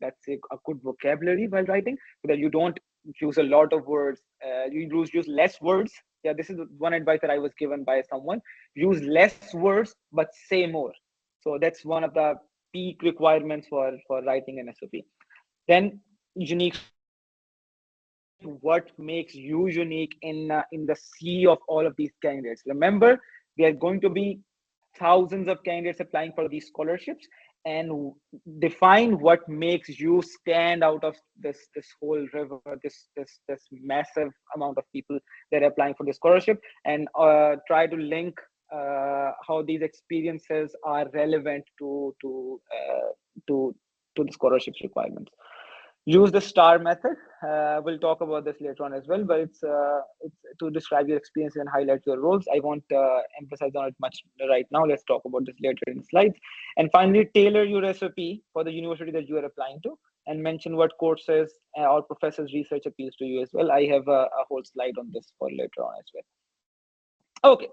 that you have, let's say, a good vocabulary while writing, so that you don't use a lot of words. You use less words. Yeah, this is one advice that I was given by someone. Use less words but say more. So that's one of the peak requirements for writing an SOP. Then unique story. Highlight what makes you unique in the sea of all of these candidates. Remember, there are going to be thousands of candidates applying for these scholarships, and define what makes you stand out of this whole river, this massive amount of people that are applying for the scholarship, and try to link how these experiences are relevant to to the scholarships requirements. Use the star method. We'll talk about this later on as well, but it's to describe your experience and highlight your roles. I won't emphasize on it much right now. Let's talk about this later in slides. And finally, tailor your SOP for the university that you are applying to, and mention what courses or professors' research appeals to you as well. I have a whole slide on this for later on as well. Okay,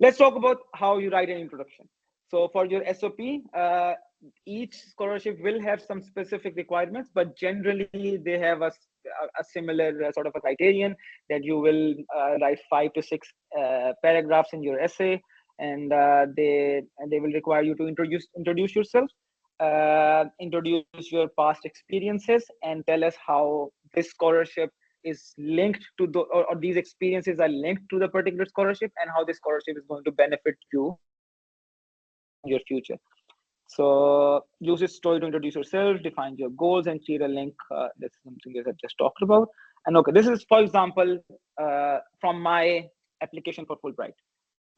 let's talk about how you write an introduction. So for your SOP, each scholarship will have some specific requirements, but generally they have a similar sort of a criterion that you will write 5 to 6 paragraphs in your essay, and they will require you to introduce yourself, introduce your past experiences, and tell us how this scholarship is linked to or these experiences are linked to the particular scholarship, and how this scholarship is going to benefit you in your future. So use this story to introduce yourself, define your goals, and create a link. That's something that I just talked about. And okay, this is, for example, from my application for Fulbright,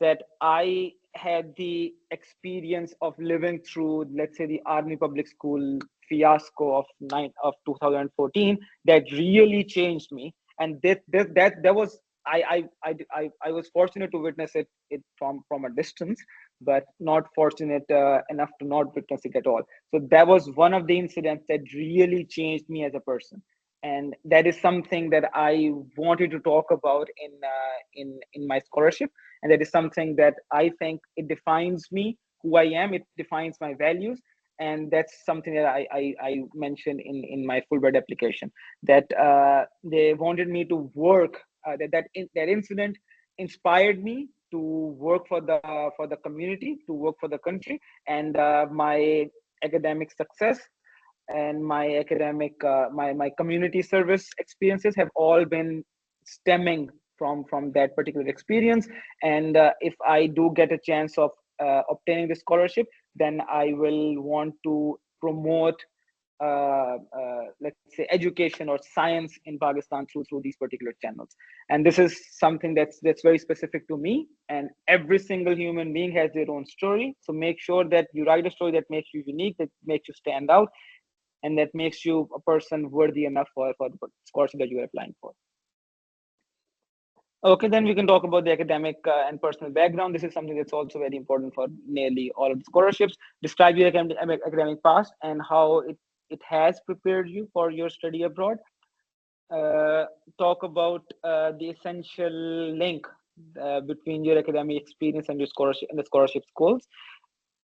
that I had the experience of living through, let's say, the Army Public School fiasco of 2014 that really changed me. And that was I was fortunate to witness it from a distance, but not fortunate enough to not witness it at all. So that was one of the incidents that really changed me as a person, and that is something that I wanted to talk about in my scholarship, and that is something that I think it defines me, who I am. It defines my values, and that's something that I mentioned in my Fulbright application. That they wanted me to work. That incident inspired me to work for the community, to work for the country, and my academic success and my academic my community service experiences have all been stemming from that particular experience. And if I do get a chance of obtaining the scholarship, then I will want to promote let's say education or science in Pakistan through these particular channels. And this is something that's very specific to me, and every single human being has their own story. So make sure that you write a story that makes you unique, that makes you stand out, and that makes you a person worthy enough for the scholarship that you are applying for. Okay, then we can talk about the academic and personal background. This is something that's also very important for nearly all of the scholarships. Describe your academic past and how it has prepared you for your study abroad. Talk about the essential link between your academic experience and your scholarship and the scholarship goals.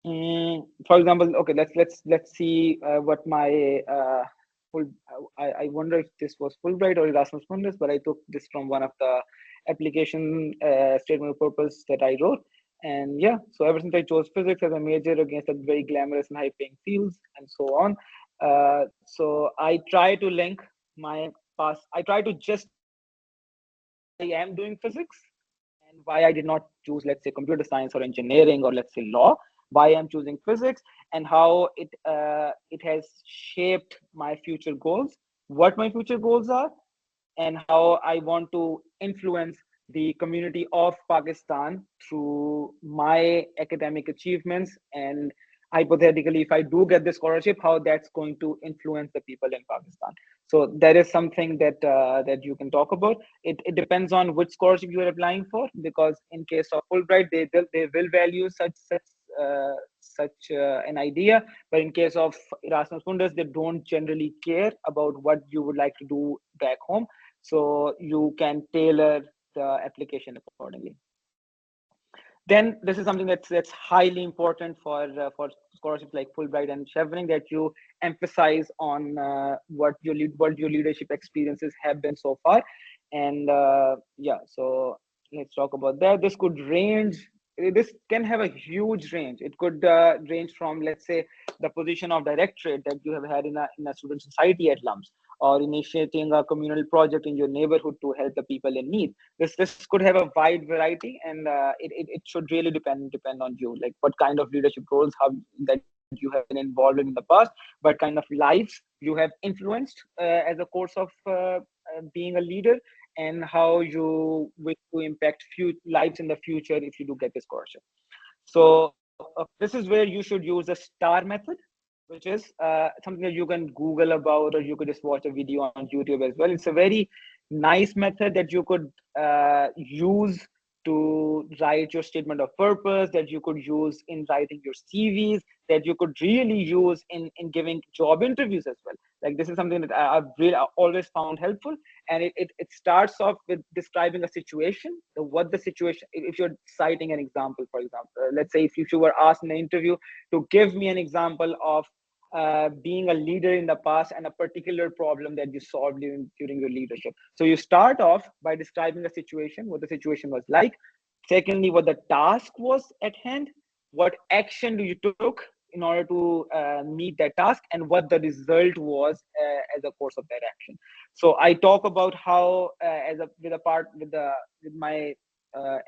For example, okay, let's see what my full. I wonder if this was Fulbright or Erasmus Mundus, but I took this from one of the application statement of purpose that I wrote. And yeah, so ever since I chose physics as a major against a very glamorous and high-paying fields and so on, so I try to link my past. I try to justify why I am doing physics and why I did not choose, let's say, computer science or engineering or let's say law. Why I'm choosing physics and how it has shaped my future goals, what my future goals are, and how I want to influence the community of Pakistan through my academic achievements. And hypothetically, if I do get this scholarship, how that's going to influence the people in Pakistan. So that is something that you can talk about. It depends on which scholarship you are applying for, because in case of Fulbright, they will value such an idea, but in case of Erasmus Mundus, they don't generally care about what you would like to do back home, so you can tailor the application accordingly. Then this is something that's highly important for scholarships like Fulbright and Chevening, that you emphasize on what your leadership experiences have been so far. And yeah, so let's talk about that. This could range. This can have a huge range. It could range from, let's say, the position of directorate that you have had in a student society at LUMS, or initiating a communal project in your neighborhood to help the people in need. This could have a wide variety, and it should really depend on you, like what kind of leadership roles have that you have been involved in the past, what kind of lives you have influenced as a course of being a leader, and how you wish to impact few lives in the future if you do get this scholarship. So this is where you should use the STAR method, which is something that you can Google about, or you could just watch a video on YouTube as well. It's a very nice method that you could use to write your statement of purpose, that you could use in writing your CVs, that you could really use in giving job interviews as well. Like, this is something that I've really always found helpful. And it starts off with describing a situation, what the situation, if you're citing an example, for example, let's say if you were asked in an interview to give me an example of being a leader in the past and a particular problem that you solved during your leadership. So you start off by describing the situation, what the situation was like. Secondly, what the task was at hand, what action you took in order to meet that task, and what the result was as a course of that action. So I talk about how as a with a part with my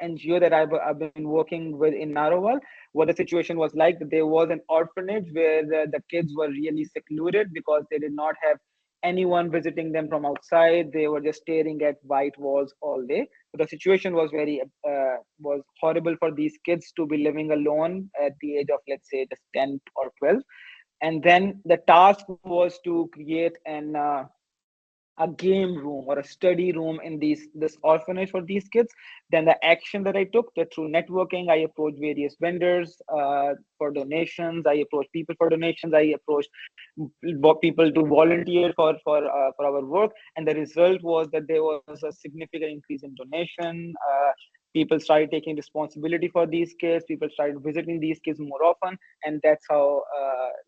NGO that I've been working with in Narowal, what the situation was like. That there was an orphanage where the kids were really secluded because they did not have anyone visiting them from outside. They were just staring at white walls all day. So the situation was very was horrible for these kids to be living alone at the age of, let's say, just 10 or 12. And then the task was to create a game room or a study room in this orphanage for these kids. Then the action that I took, that through networking, I approached various vendors for donations. I approached people for donations. I approached people to volunteer for our work. And the result was that there was a significant increase in donation. People started taking responsibility for these kids. People started visiting these kids more often, and that's how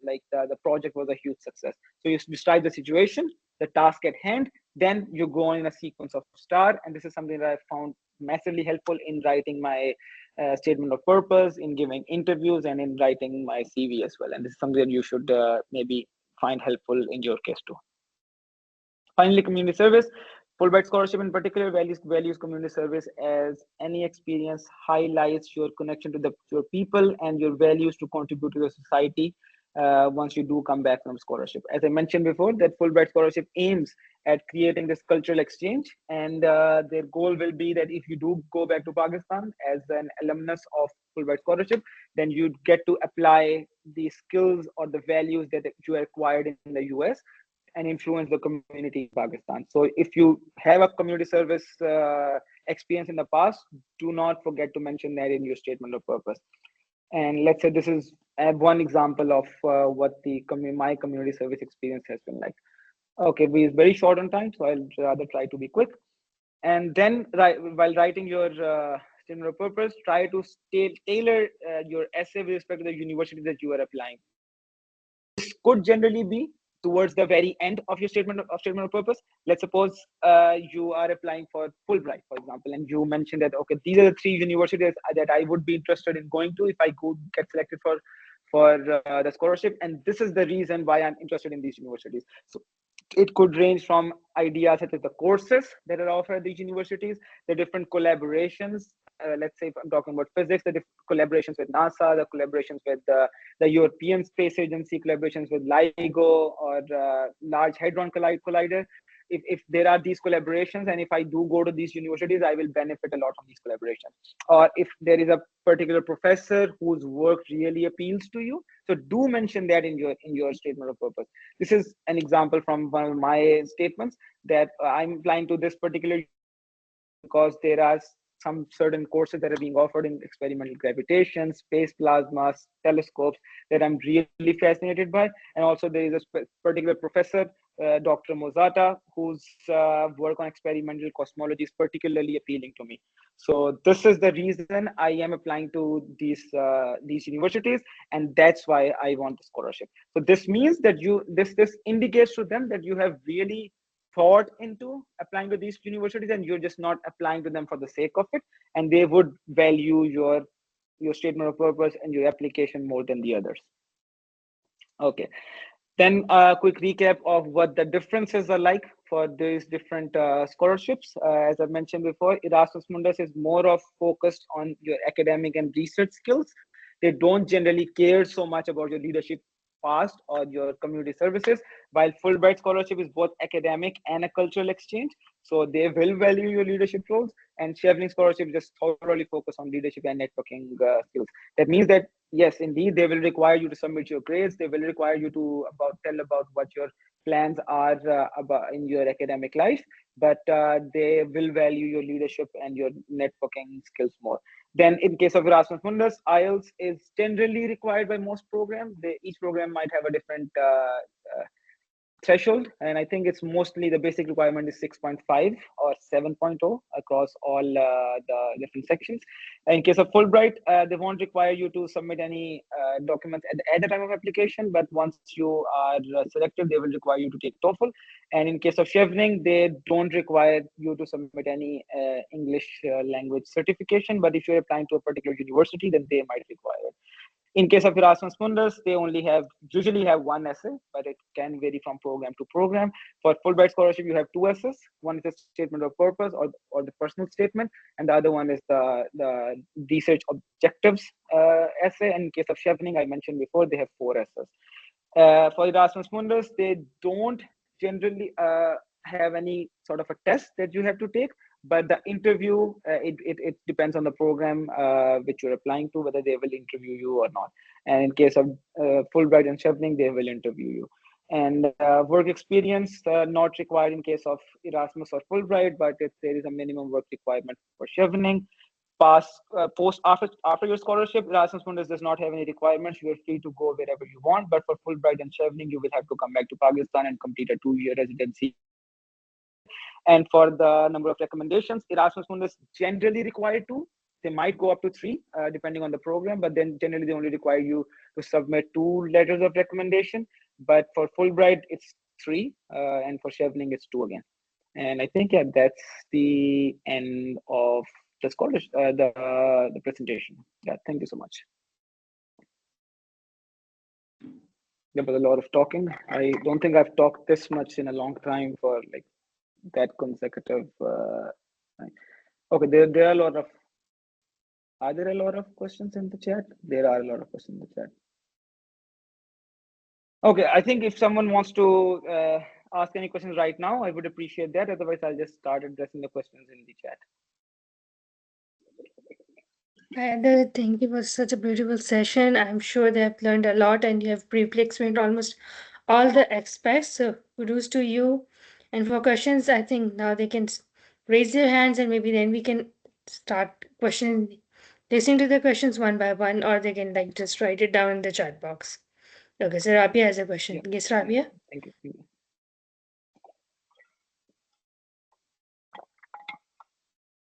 like the project was a huge success. So you describe the situation, the task at hand, then you go on in a sequence of STAR. And this is something that I found massively helpful in writing my statement of purpose, in giving interviews, and in writing my CV as well. And this is something that you should maybe find helpful in your case too. Finally, community service. Fulbright scholarship in particular values community service, as any experience highlights your connection to your people and your values to contribute to the society once you do come back from scholarship. As I mentioned before, that Fulbright scholarship aims at creating this cultural exchange, and their goal will be that if you do go back to Pakistan as an alumnus of Fulbright scholarship, then you get to apply the skills or the values that you acquired in the US and influence the community in Pakistan. So if you have a community service experience in the past, do not forget to mention that in your statement of purpose. And let's say this is one example of what my community service experience has been like. Okay, we're very short on time, so I'll rather try to be quick. And then, while writing your statement of purpose, try to tailor your essay with respect to the university that you are applying for. This could generally be towards the very end of your statement of purpose. Let's suppose you are applying for Fulbright, for example, and you mentioned that, okay, these are the 3 universities that I would be interested in going to if I could get selected for the scholarship, and this is the reason why I'm interested in these universities. So it could range from ideas such as the courses that are offered at these universities, the different collaborations. Let's say if I'm talking about physics, the different collaborations with NASA, the collaborations with the European Space Agency, collaborations with LIGO or Large Hadron Collider. If there are these collaborations, and if I do go to these universities, I will benefit a lot from these collaborations. Or if there is a particular professor whose work really appeals to you, so do mention that in your statement of purpose. This is an example from one of my statements, that I'm applying to this particular university because there are some certain courses that are being offered in experimental gravitation, space plasmas, telescopes, that I'm really fascinated by. And also there is a particular professor, Dr. Mozata, whose work on experimental cosmology is particularly appealing to me. So this is the reason I am applying to these universities, and that's why I want the scholarship. So this means that this indicates to them that you have really thought into applying to these universities, and you're just not applying to them for the sake of it, and they would value your statement of purpose and your application more than the others. Okay, then a quick recap of what the differences are like for these different scholarships. As I mentioned before, Erasmus Mundus is more of focused on your academic and research skills. They don't generally care so much about your leadership past or your community services, while Fulbright scholarship is both academic and a cultural exchange. So they will value your leadership roles, and Chevening scholarship just thoroughly focus on leadership and networking skills. That means that yes, indeed, they will require you to submit your grades. They will require you to tell about what your plans are about in your academic life, but they will value your leadership and your networking skills more. Then in case of Erasmus Mundus, IELTS is generally required by most programs. Each program might have a different threshold, and I think it's mostly the basic requirement is 6.5 or 7.0 across all the different sections. In case of Fulbright, they won't require you to submit any documents at the time of application, but once you are selected, they will require you to take TOEFL. And in case of Chevening, they don't require you to submit any English language certification, but if you're applying to a particular university, then they might require it. In case of Erasmus Mundus, they usually have one essay, but it can vary from program to program. For Fulbright scholarship, you have 2 essays. One is the statement of purpose or the personal statement, and the other one is the research objectives essay. And in case of Chevening, I mentioned before, they have 4 essays. For Erasmus Mundus, they don't generally have any sort of a test that you have to take, but the interview, it depends on the program which you're applying to, whether they will interview you or not. And in case of Fulbright and Chevening, they will interview you. And work experience not required in case of Erasmus or Fulbright, but there is a minimum work requirement for Chevening. After your scholarship, Erasmus Mundus does not have any requirements. You are free to go wherever you want, but for Fulbright and Chevening, you will have to come back to Pakistan and complete a 2-year residency there. And for the number of recommendations, Erasmus Mundus generally required 2. They might go up to 3, depending on the program, but then generally they only require you to submit 2 letters of recommendation. But for Fulbright, it's 3, and for Chevening, it's 2 again. And I think, yeah, that's the end of the scholarship, the presentation. Yeah, thank you so much. There was a lot of talking. I don't think I've talked this much in a long time for like that consecutive. Okay, there are a lot of. Are there a lot of questions in the chat? There are a lot of questions in the chat. Okay, I think if someone wants to ask any questions right now, I would appreciate that. Otherwise, I'll just start addressing the questions in the chat. Thank you for such a beautiful session. I'm sure they have learned a lot and you have briefly explained almost all the aspects. So kudos to you. And for questions, I think now they can raise their hands and maybe then we can start listening to the questions one by one, or they can like just write it down in the chat box. Okay, so Rabia has a question. Yeah. Yes, Rabia? Thank you.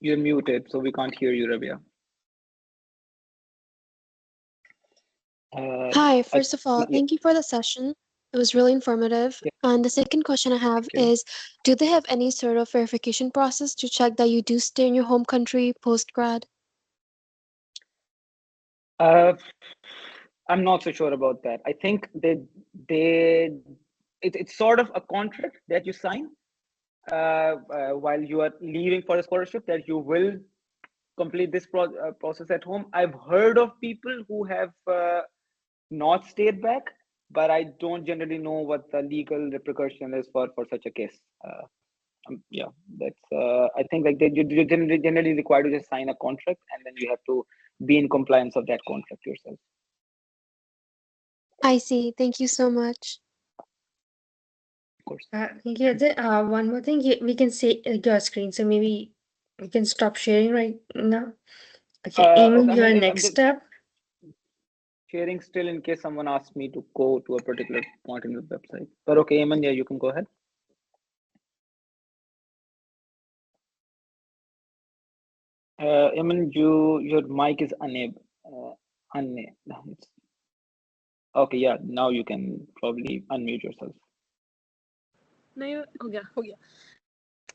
You're muted, so we can't hear you, Rabia. Hi, first of all, thank you for the session. It was really informative. Yeah, And the second question I have thank you. is, do they have any sort of verification process to check that you do stay in your home country post grad? Uh, I'm not so sure about that. I think they it's sort of a contract that you sign while you are leaving for a scholarship, that you will complete this process at home. I've heard of people who have not stayed back, but I don't generally know what the legal repercussion is for such a case. Yeah, that's. I think like you generally required to just sign a contract, and then you have to be in compliance of that contract yourself. I see. Thank you so much. Of course. Thank you. One more thing, we can see your screen, so maybe we can stop sharing right now. Okay, Eamon, Okay. you're I'm next just up. sharing still in case someone asks me to go to a particular point in the website. But okay, Eamon, yeah, you can go ahead. Eamon, your mic is unable. It's okay. Yeah, now you can probably unmute yourself. No, हो गया.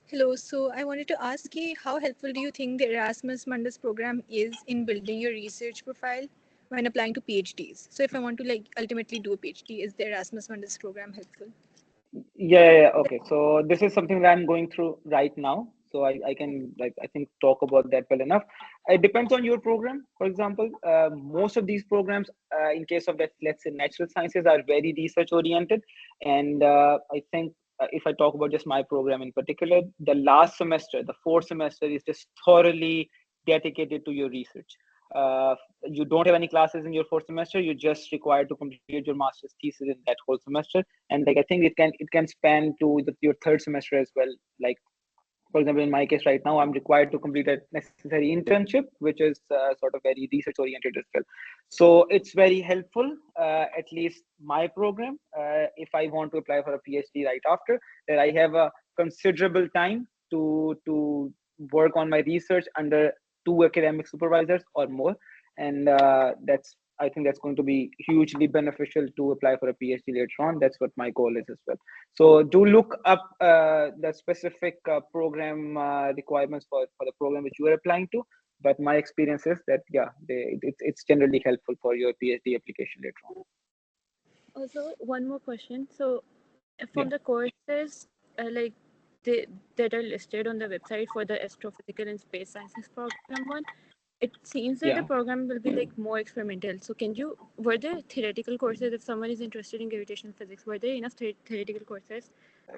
Hello, so I wanted to ask you, how helpful do you think the Erasmus Mundus program is in building your research profile when applying to PhDs? So if I want to like ultimately do a PhD, is the Erasmus Mundus program helpful? Yeah. Okay. So this is something that I'm going through right now. So I can like I think talk about that well enough. It depends on your program. For example, most of these programs, in case of that, let's say natural sciences, are very research oriented, and I think if I talk about just my program in particular, the last semester, the fourth semester, is just thoroughly dedicated to your research. Uh, you don't have any classes in your fourth semester. You're just required to complete your master's thesis in that whole semester, and like I think it can span to your third semester as well. Like for example, in my case right now, I'm required to complete a necessary internship, which is sort of very research oriented as well. So it's very helpful, at least my program, if I want to apply for a PhD right after that, I have a considerable time to work on my research under two academic supervisors or more, and that's I think that's going to be hugely beneficial to apply for a PhD later on. That's what my goal is as well. So do look up the specific program requirements for the program which you are applying to. But my experience is that yeah, it's generally helpful for your PhD application later on. Also, one more question. So Yeah, from the courses like they, that are listed on the website for the astrophysical and space sciences program one, it seems that the yeah. program will be like more experimental. So can you, were there theoretical courses, if someone is interested in gravitational physics, were there enough theoretical courses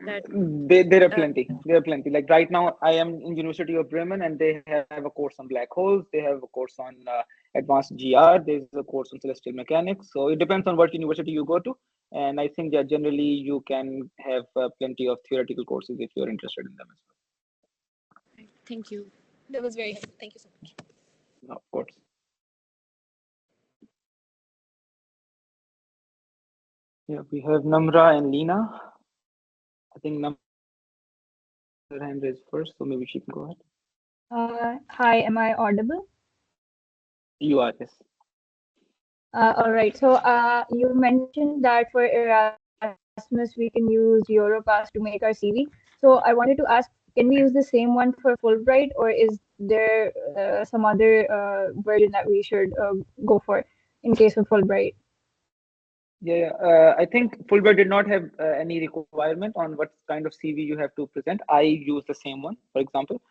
that There are uh, plenty. There are plenty. Like right now, I am in University of Bremen, and they have a course on black holes. They have a course on advanced GR. There's a course on celestial mechanics. So it depends on what university you go to. And I think that generally you can have plenty of theoretical courses if you're interested in them as thank you, that was very helpful, thank you so much. well. Of course. Yeah, we have Namra and Lena. I think Namra her hand raised first, so maybe she can go ahead. Hi, am I audible? You are, yes. All right. So you mentioned that for Erasmus we can use Europass to make our CV. So I wanted to ask, can we use the same one for Fulbright, or is there some other version that we should go for in case of Fulbright? Yeah, I think Fulbright did not have any requirement on what kind of CV you have to present. I use the same one, for example.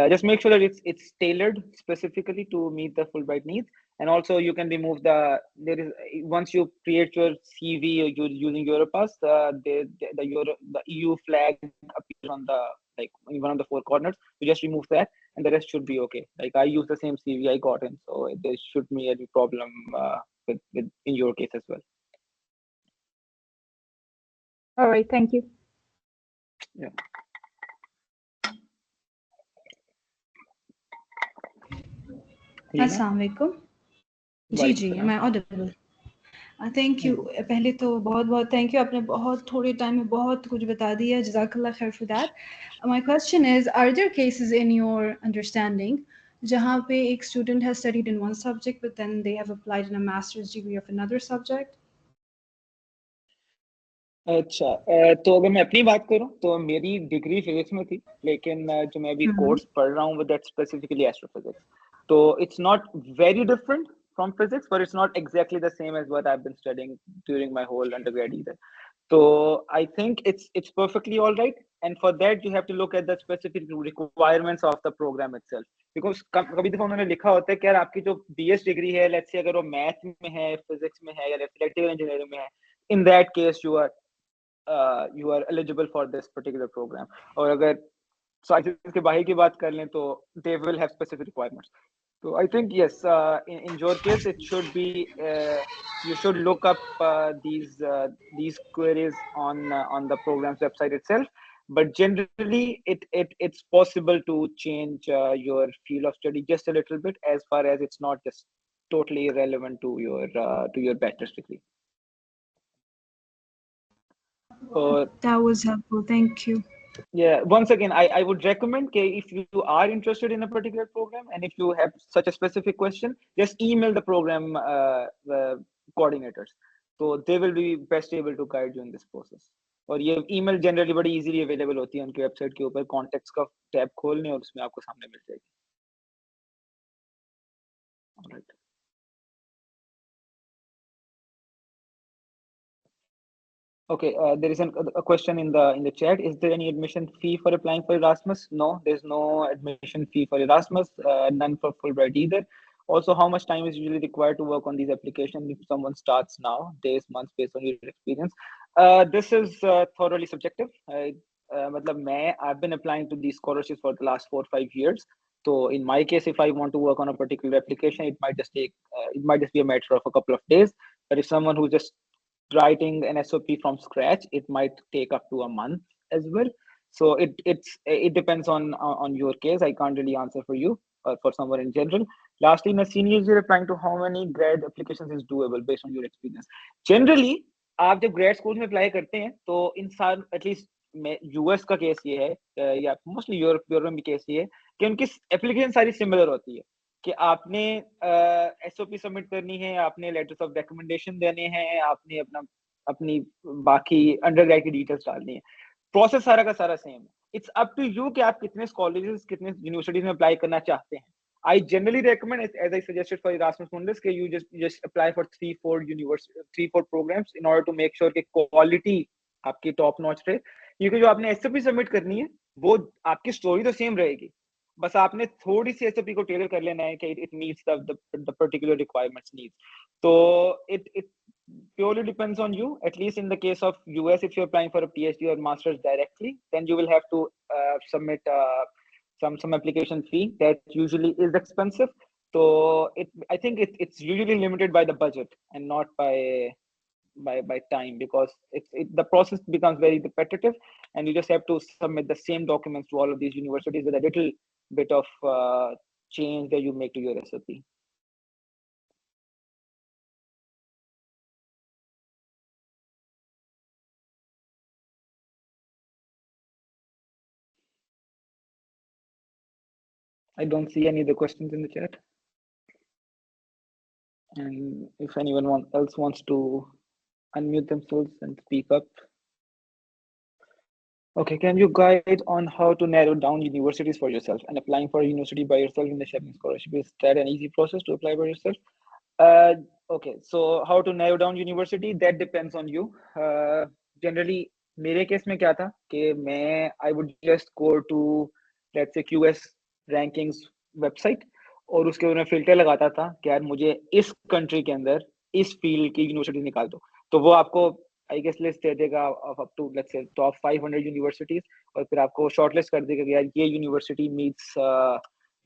Just make sure that it's tailored specifically to meet the Fulbright needs, and also you can remove there is once you create your CV or you're using Europass, the EU flag appears on the like in one of the four corners. You just remove that, and the rest should be okay. Like I use the same CV I got in, so there shouldn't be any problem with in your case as well. All right. Thank you. Yeah. Leena अस्सलाम वालेकुम जी वालेकुम जी सलाम मैं Audible thank you पहले तो बहुत बहुत thank you आपने बहुत थोड़े टाइम में बहुत कुछ बता दिया जज़ाकल्लाह खैर for that my question is are there cases in your understanding जहाँ पे एक student has studied in one subject but then they have applied in a masters degree of another subject अच्छा, तो अगर मैं अपनी बात करूं तो मेरी डिग्री फिजिक्स में थी, लेकिन जो मैं अभी कोर्स पढ़ रहा हूं दैट स्पेसिफिकली एस्ट्रोफिजिक्स, तो it's not very different from physics, but it's not exactly the same as what I've been studying during my whole undergrad either. So I think it's perfectly all right. And for that, you have to look at the specific requirements of the program itself. Because कभी दफा उन्होंने लिखा होता है कि यार आपकी जो BS डिग्री है, let's say अगर वो मैथ में है, फिजिक्स में है या इलेक्ट्रिकल इंजीनियरिंग में है, in that case you are eligible for this particular program. और अगर साइंसेस के बाहर की बात कर लें तो they will have specific requirements. So I think yes, in your case, it should be you should look up these queries on the program's website itself. But generally, it's possible to change your field of study just a little bit, as far as it's not just totally irrelevant to your bachelor's degree. That was helpful. Thank you. Yeah, once again, I would recommend if you are interested in a particular program and if you have such a specific question, just email the program coordinators. So they will be best able to guide you in this process. और ये email generally बड़ी easily available होती है उनकी website के ऊपर, contacts का tab खोलने और उसमें आपको सामने मिल जाएगी. All right. Okay, there is a question in the chat. Is there any admission fee for applying for Erasmus? No, there's no admission fee for Erasmus, none for Fulbright either. Also, how much time is usually required to work on these applications if someone starts now, days, months, based on your experience? This is thoroughly subjective. I've been applying to these scholarships for the last 4 or 5 years. So in my case, if I want to work on a particular application, it might just be a matter of a couple of days. But if someone who just writing an SOP from scratch, it might take up to a month as well. So it depends on your case. I can't really answer for you or for someone in general. Lastly, in a senior year, applying to how many grad applications is doable based on your experience. Generally, आप जब grade school में apply करते हैं तो इंसान at least US का case ये है या मोस्टली यूरोप में भी केस ये है कि उनकी एप्लीकेशन सारी सिमिलर होती है कि आपने एसओपी सबमिट करनी है, आपने लेटर्स ऑफ रिकमेंडेशन देने हैं, आपने अपनी बाकी अंडरग्रेड की डिटेल्स डालनी है. प्रोसेस सारा का सारा सेम है. इट्स अप टू यू कि आप कितने कॉलेजेस, कितने यूनिवर्सिटीज में अप्लाई करना चाहते हैं. I generally recommend, as I suggested for Erasmus Mundus, that you just apply for 3-4 programs in order to make sure कि quality आपकी top notch रहे. क्योंकि जो आपने SOP सबमिट करनी है वो आपकी स्टोरी तो सेम रहेगी, बस आपने थोड़ी सी SOP को टेलर कर लेना है कि it meets the particular requirements needs. So it purely depends on you. At least in the case of US, if you're applying for a PhD or master's directly, then you will have to submit some application fee that usually is expensive. So I think it's usually limited by the budget and not by time, because the process becomes very repetitive and you just have to submit the same documents to all of these universities with a little bit of change that you make to your SOP. I don't see any other questions in the chat. And if anyone else wants to unmute themselves and speak up. Okay, can you guide on how to narrow down universities for yourself and applying for a university by yourself in the Chevening scholarship? Is that an easy process to apply by yourself? Okay, so how to narrow down university, that depends on you. Generally, मेरे case में क्या था कि मैं I would just go to let's say QS rankings website और उसके ऊपर filter लगाता था कि यार मुझे इस कंट्री के अंदर इस फील्ड की यूनिवर्सिटी निकाल दो, तो वो आपको आई गेस लिस्ट दे देगा of up to let's say top 500 universities और फिर आपको शॉर्टलिस्ट कर देगा कि यार ये university meets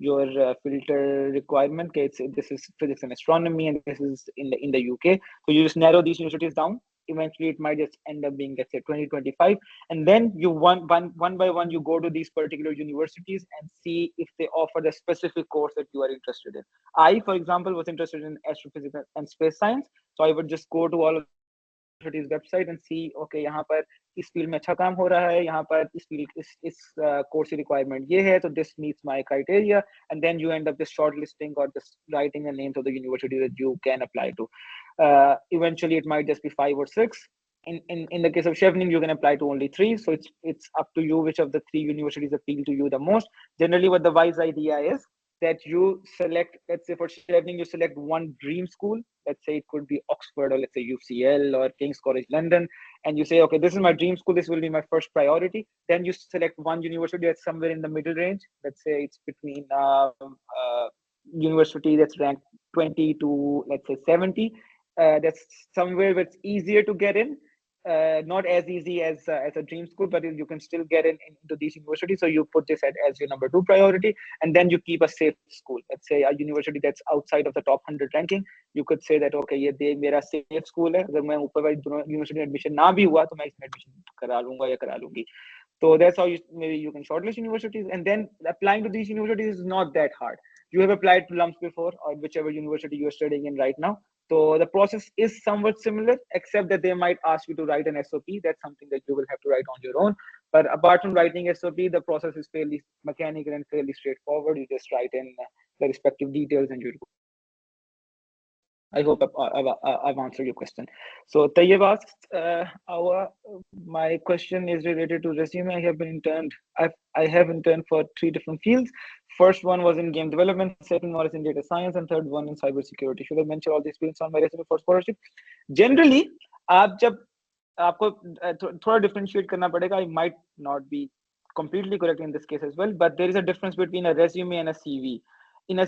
your filter requirement. Okay, this is physics and astronomy, and this is in the UK. So you just narrow these universities down. Eventually, it might just end up being let's say 2025, and then you one by one you go to these particular universities and see if they offer the specific course that you are interested in. I, for example, was interested in astrophysics and space science, so I would just go to all of universities website and see okay यहाँ पर इस field में अच्छा काम हो रहा है, यहाँ पर इस फील्ड इस कोर्स की रिक्वायरमेंट ये है, तो this meets my criteria, and then you end up just shortlisting और just writing the names of the university that you can apply to. Eventually it might just be 5 or 6, in the case of Chevening, you can apply to only three. So it's up to you which of the three universities appeal to you the most. Generally, what the wise idea is that you select, let's say for Chevening, you select one dream school. Let's say it could be Oxford, or let's say UCL or King's College London, and you say, okay, this is my dream school. This will be my first priority. Then you select one university that's somewhere in the middle range. Let's say it's between university that's ranked 20 to let's say 70. That's somewhere where it's easier to get in, not as easy as a dream school, but you can still get into these universities. So you put this as your number two priority, and then you keep a safe school. Let's say a university that's outside of the top 100 ranking. You could say that okay, ये मेरा safe school है. अगर मैं ऊपर वाली दोनों university में admission ना भी हुआ तो मैं इसमें admission करा लूँगा या करा लूँगी. So that's how maybe you can shortlist universities, and then applying to these universities is not that hard. You have applied to LUMS before, or whichever university you are studying in right now. So the process is somewhat similar, except that they might ask you to write an SOP. That's something that you will have to write on your own. But apart from writing SOP, the process is fairly mechanical and fairly straightforward. You just write in the respective details and you're good to go. I hope I've answered your question. So Tayyib asks, my question is related to resume. I have interned for 3 different fields. First one was in game development, second one is in data science, and third one in cybersecurity. Should I mention all the experience on my resume for scholarship? Generally, आप जब आपको थोड़ा differentiate करना पड़ेगा. I might not be completely correct in this case as well, but there is a difference between a resume and a CV. In a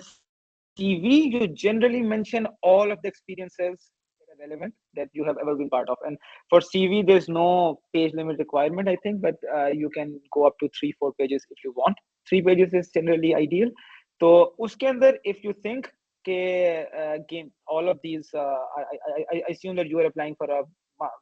CV, you generally mention all of the experiences that are relevant that you have ever been part of. And for CV, there's no page limit requirement, I think, but you can go up to 3-4 pages if you want. 3 pages is generally ideal. So, uske andar, if you think game, all of these, I assume that you are applying for a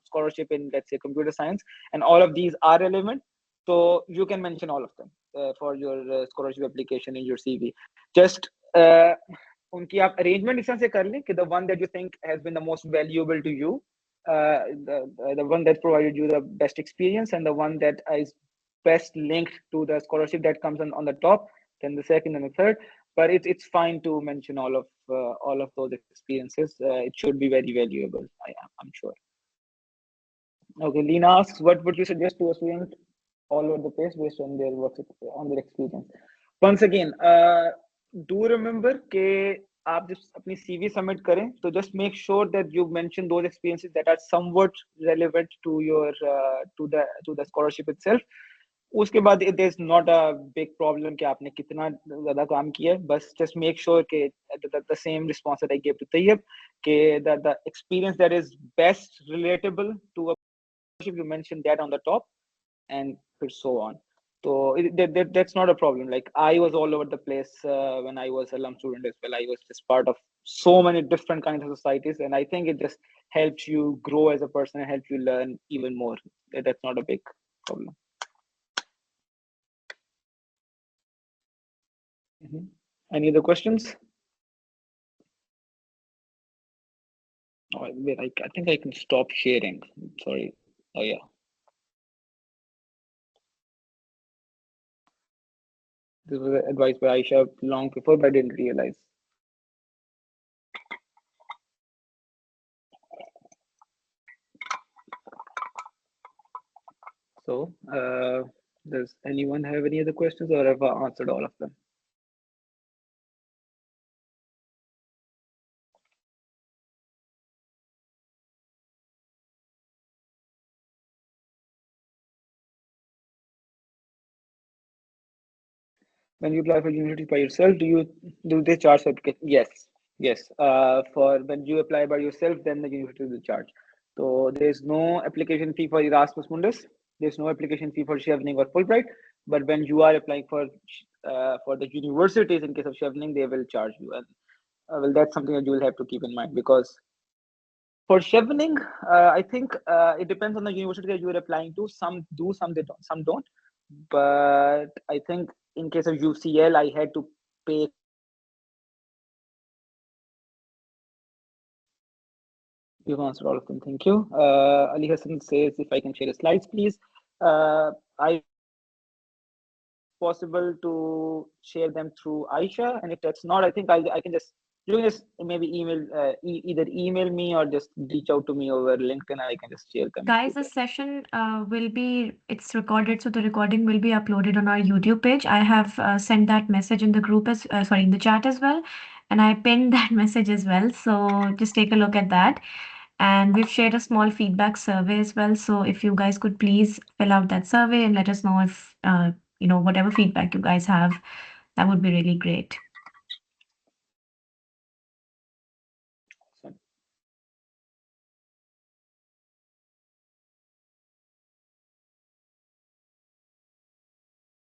scholarship in, let's say, computer science, and all of these are relevant. So you can mention all of them for your scholarship application in your CV. Just उनकी आप arrangement इस तरह से कर लें कि the one that you think has been the most valuable to you, the one that provided you the best experience, and the one that is best linked to the scholarship that comes on the top, then the second and the third. But it's fine to mention all of those experiences. It should be very valuable. I'm sure. Okay, Lena asks, what would you suggest to a student all over the place based on their work, on their experience? Once again, do remember कि आप जब अपनी CV submit करें, तो just make sure that you mention those experiences that are somewhat relevant to your to the scholarship itself. उसके बाद there's not a big problem कि आपने कितना ज़्यादा काम किया है. बस just make sure कि the same response that I gave to Tayyib, कि the experience that is best relatable to a you mention that on the top, and so on. So that's not a problem. Like I was all over the place when I was a LUM student as well. I was just part of so many different kinds of societies, and I think it just helps you grow as a person and helps you learn even more. That's not a big problem. Any other questions? Oh, wait, I think I can stop sharing. Sorry. Oh yeah. This was advised by Aisha long before, but I didn't realize. So, does anyone have any other questions, or have I answered all of them? When you apply for university by yourself, do they charge certificate? Yes. For when you apply by yourself, then the university will charge. So there's no application fee for Erasmus Mundus. There's no application fee for Chevening or Fulbright. But when you are applying for the universities, in case of Chevening, they will charge you. And well, that's something that you will have to keep in mind, because for Chevening, I think it depends on the university that you are applying to. Some do, some don't. But I think in case of UCL, I had to pay. You've answered all of them. Thank you. Ali Hassan says, if I can share the slides, please. I possible to share them through Aisha, and if that's not, I think I can just You can just maybe either email me or just reach out to me over LinkedIn. I can just share comments. Guys, the session will be, it's recorded, so the recording will be uploaded on our YouTube page. I have sent that message in the group as, sorry, in the chat as well. And I pinned that message as well. So just take a look at that. And we've shared a small feedback survey as well. So if you guys could please fill out that survey and let us know if, whatever feedback you guys have, that would be really great.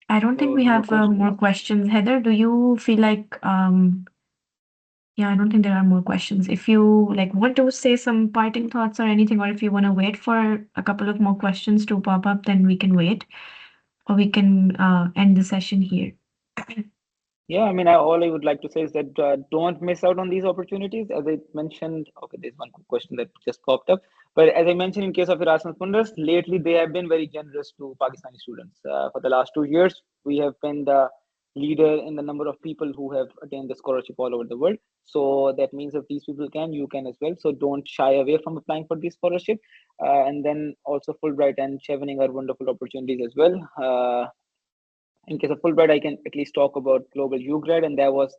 I don't think we have more questions. Heather, do you feel like, yeah, I don't think there are more questions. If you like want to say some parting thoughts or anything, or if you want to wait for a couple of more questions to pop up, then we can wait, or we can end the session here. Yeah, I mean, all I would like to say is that don't miss out on these opportunities. As I mentioned, okay, there's one question that just popped up. But as I mentioned, in case of Erasmus Mundus, lately they have been very generous to Pakistani students. For the last 2 years, we have been the leader in the number of people who have attained the scholarship all over the world. So that means if these people can, you can as well. So don't shy away from applying for this scholarship. And then also Fulbright and Chevening are wonderful opportunities as well. In case of Fulbright, I can at least talk about global UGrad, and that was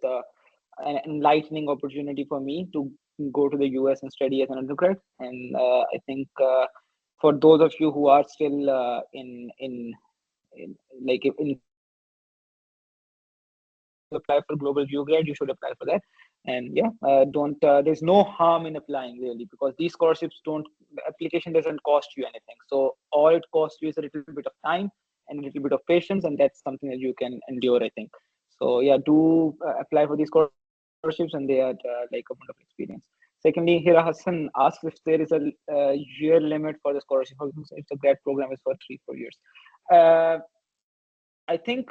an enlightening opportunity for me to go to the US and study as an undergrad. And I think for those of you who are still in like in apply for global UGrad, you should apply for that. And yeah, don't there's no harm in applying really, because these scholarships don't, the application doesn't cost you anything. So all it costs you is a little bit of time and a little bit of patience, and that's something that you can endure, I think. So yeah, do apply for these scholarships, and they are like a wonderful experience. Secondly, Hira Hassan asks if there is a year limit for the scholarship, if the grad program is for 3-4 years. I think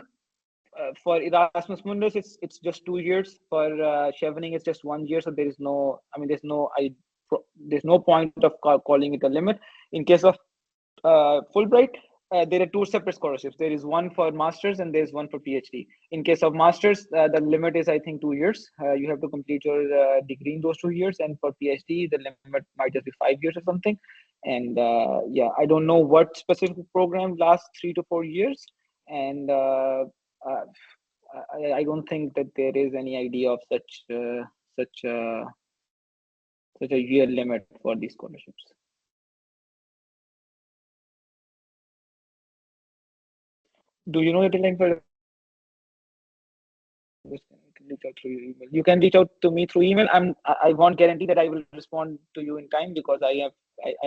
for Erasmus Mundus, it's just 2 years. For Chevening, it's just 1 year. So there is no, I mean, there's no point of calling it a limit. In case of Fulbright, there are two separate scholarships. There is one for masters and there's one for PhD. In case of masters, the limit is, I think, 2 years. You have to complete your degree in those 2 years, and for PhD, the limit might just be 5 years or something. And yeah, I don't know what specific program lasts 3 to 4 years. And uh, I don't think that there is any idea of such such a year limit for these scholarships. Do you know the deadline for? Reach out through email. You can reach out to me through email. I won't guarantee that I will respond to you in time, because I have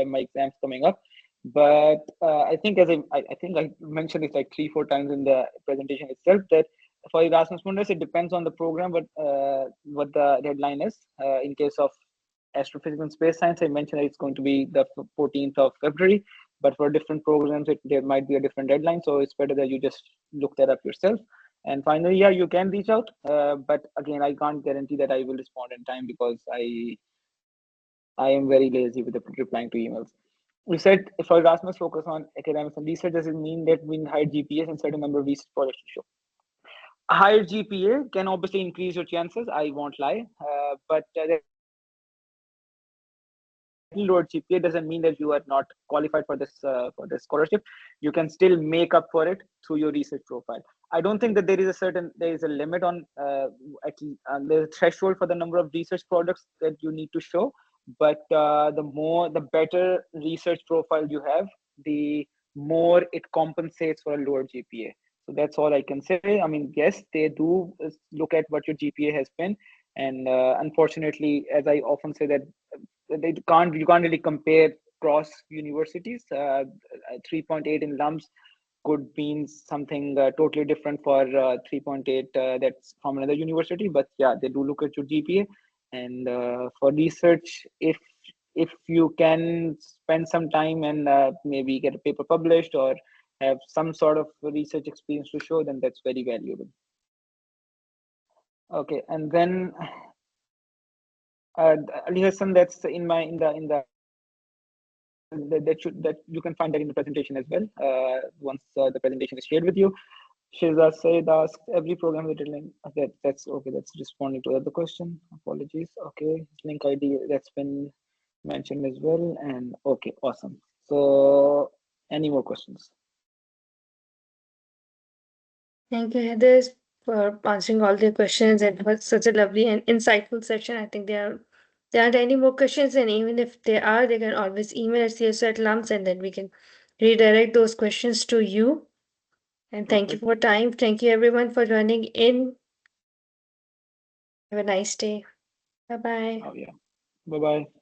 my exams coming up. But I think, as I think I mentioned it like 3-4 times in the presentation itself, that for Erasmus Mundus, it depends on the program, but what the deadline is. In case of astrophysics and space science, I mentioned that it's going to be the 14th of February. But for different programs, there might be a different deadline. So it's better that you just look that up yourself. And finally, yeah, you can reach out. But again, I can't guarantee that I will respond in time, because I am very lazy with replying to emails. We said for Erasmus focus on academics and research, does it mean that we higher GPAs and certain number of research projects to show? A higher GPA can obviously increase your chances. I won't lie, but lower GPA doesn't mean that you are not qualified for this scholarship. You can still make up for it through your research profile. I don't think that there is a limit on the threshold for the number of research products that you need to show. But the better research profile you have, the more it compensates for a lower GPA. So that's all I can say. I mean, yes, they do look at what your GPA has been, and unfortunately, as I often say, that you can't really compare cross universities. 3.8 in LUMS could mean something totally different for 3.8 that's from another university. But yeah, they do look at your GPA. And for research, if you can spend some time and maybe get a paper published or have some sort of research experience to show, then that's very valuable. Okay, and then Ali Hassan, that's in the that you can find that in the presentation as well. Once the presentation is shared with you. Shirza Said asks every program with a link. That's okay. That's responding to the other question. Apologies. Okay, link ID that's been mentioned as well. And okay, awesome. So, any more questions? Thank you, Heather, for answering all the questions, and it was such a lovely and insightful session. I think there aren't any more questions, and even if there are, they can always email at CSO@LUMS, and then we can redirect those questions to you. And thank you Perfect. for time. Thank you everyone for joining in. Have a nice day. Bye bye. Oh yeah. Bye bye.